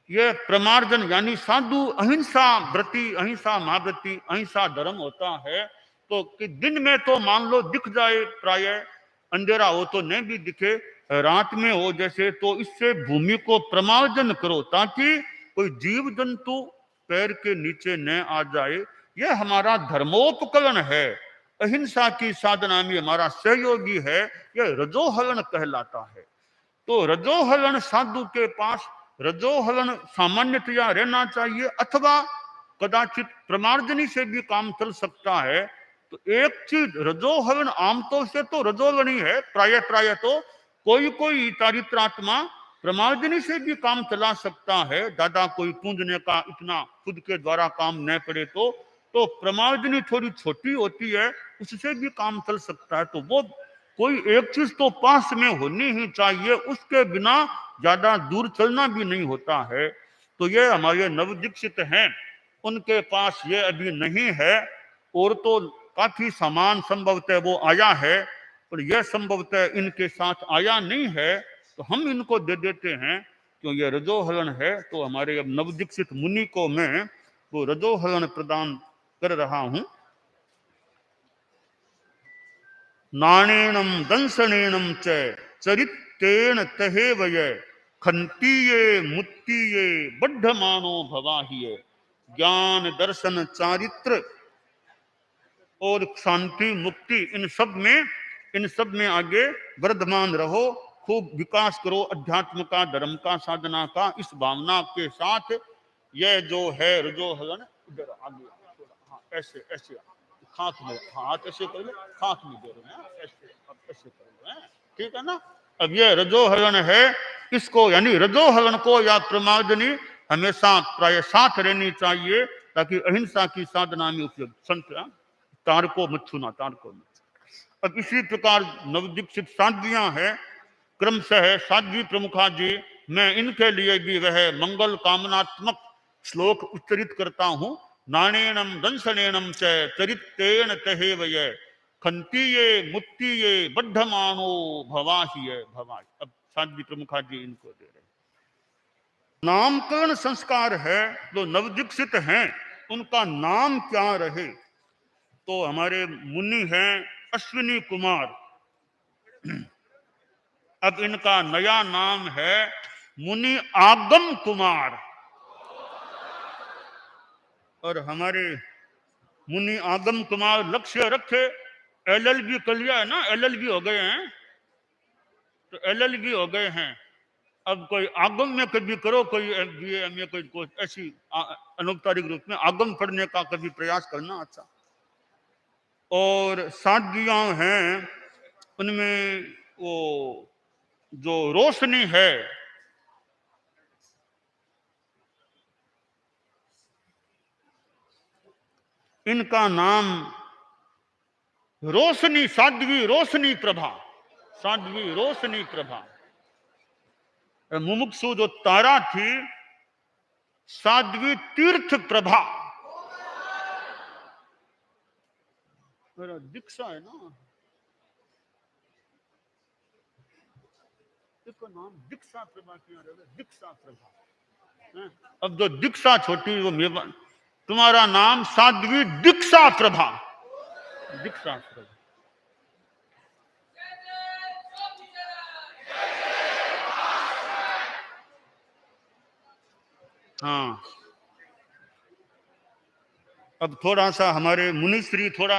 यह प्रमार्जन यानी साधु अहिंसा व्रति, अहिंसा महाव्रति, अहिंसा धर्म होता है। तो कि दिन में तो मान लो दिख जाए, प्राय अंधेरा हो तो नहीं भी दिखे, रात में हो जैसे, तो इससे भूमि को प्रमार्जन करो ताकि कोई जीव जंतु पैर के नीचे न आ जाए। यह हमारा धर्मोपकरण है, अहिंसा की साधना में हमारा सहयोगी है, यह रजोहरण कहलाता है। तो रजोहरण साधु के पास रजोहरण सामान्यतया रहना चाहिए, अथवा कदाचित प्रमार्जनी से भी काम चल सकता है। तो एक चीज रजोहरण आमतौर से तो रजोहरण ही है, प्राय तो कोई कोई चारित्रात्मा प्रमार्जनी से भी काम चला सकता है, दादा कोई पूंजने का इतना खुद के द्वारा काम न पड़े तो प्रमार्जनी थोड़ी छोटी होती है, उससे भी काम चल सकता है। तो वो कोई एक चीज तो पास में होनी ही चाहिए, उसके बिना ज्यादा दूर चलना भी नहीं होता है। तो ये हमारे नवदीक्षित हैं, उनके पास ये अभी नहीं है, और तो काफी सामान संभवतः वो आया है, पर यह संभवतः इनके साथ आया नहीं है, तो हम इनको दे देते हैं क्यों ये रजोहरण है। तो हमारे अब नवदीक्षित मुनि को मैं वो रजोहरण प्रदान कर रहा हूं। नाणेनम दंसनेनम च चरित्रेण तहे वय खंतीये मुत्तीये बद्धमानो भवाहिये। ज्ञान दर्शन चारित्र और शांति मुक्ति, इन सब में आगे वर्धमान रहो, खूब विकास करो अध्यात्म का, धर्म का, साधना का, इस भावना के साथ। यह जो है रजोहरण, इधर आगे हाँ, ऐसे ऐसे हाथ में, हाथ ऐसे कर लो, हाथ में दे रहे हैं, ऐसे अब ऐसे कर लो, ठीक है ना। अब यह रजोहरण है, इसको यानी रजोहरण को या प्रमार्जनी हमेशा प्राय साथ रहनी चाहिए, ताकि अहिंसा की साधना में उपयोग। संत तार को मत छूना, तार को मत। अब इसी प्रकार नवदीक्षित साध्वियां हैं, क्रमशः साध्वी प्रमुखा जी, मैं इनके लिए भी वह मंगल कामनात्मक श्लोक उच्चरित करता हूं। नाणेनम दंसनेनम च चरित्रेण तहे वय खंतीये मुत्तीये बद्धमानो भवाहिये भवाहि। अब साध्वी प्रमुखा जी इनको दे रहे। नामकरण संस्कार है, जो नवदीक्षित हैं उनका नाम क्या रहे, तो हमारे मुनि हैं अश्विनी कुमार। अब इनका नया नाम है मुनि आगम कुमार। और हमारे मुनि आगम कुमार लक्ष्य रखे, एलएलबी कर लिया है ना, एलएलबी हो गए हैं, तो एलएलबी हो गए हैं। अब कोई आगम में कभी करो, कोई बीए में कोई ऐसी अनौपचारिक रूप में आगम पढ़ने का कभी प्रयास करना अच्छा। और सादगियां हैं, उनमें वो जो रोशनी है, इनका नाम रोशनी, साध्वी रोशनी प्रभा, साध्वी रोशनी प्रभा। मुमुक्षु जो तारा थी, साध्वी तीर्थ प्रभा। मेरा दीक्षा है ना, इसका नाम दीक्षा प्रभा क्यों रखा? दीक्षा प्रभा। अब जो दीक्षा छोटी वो मेवा, तुम्हारा नाम साध्वी दीक्षा प्रभा, दीक्षा प्रभा। हाँ, अब थोड़ा सा हमारे मुनिश्री थोड़ा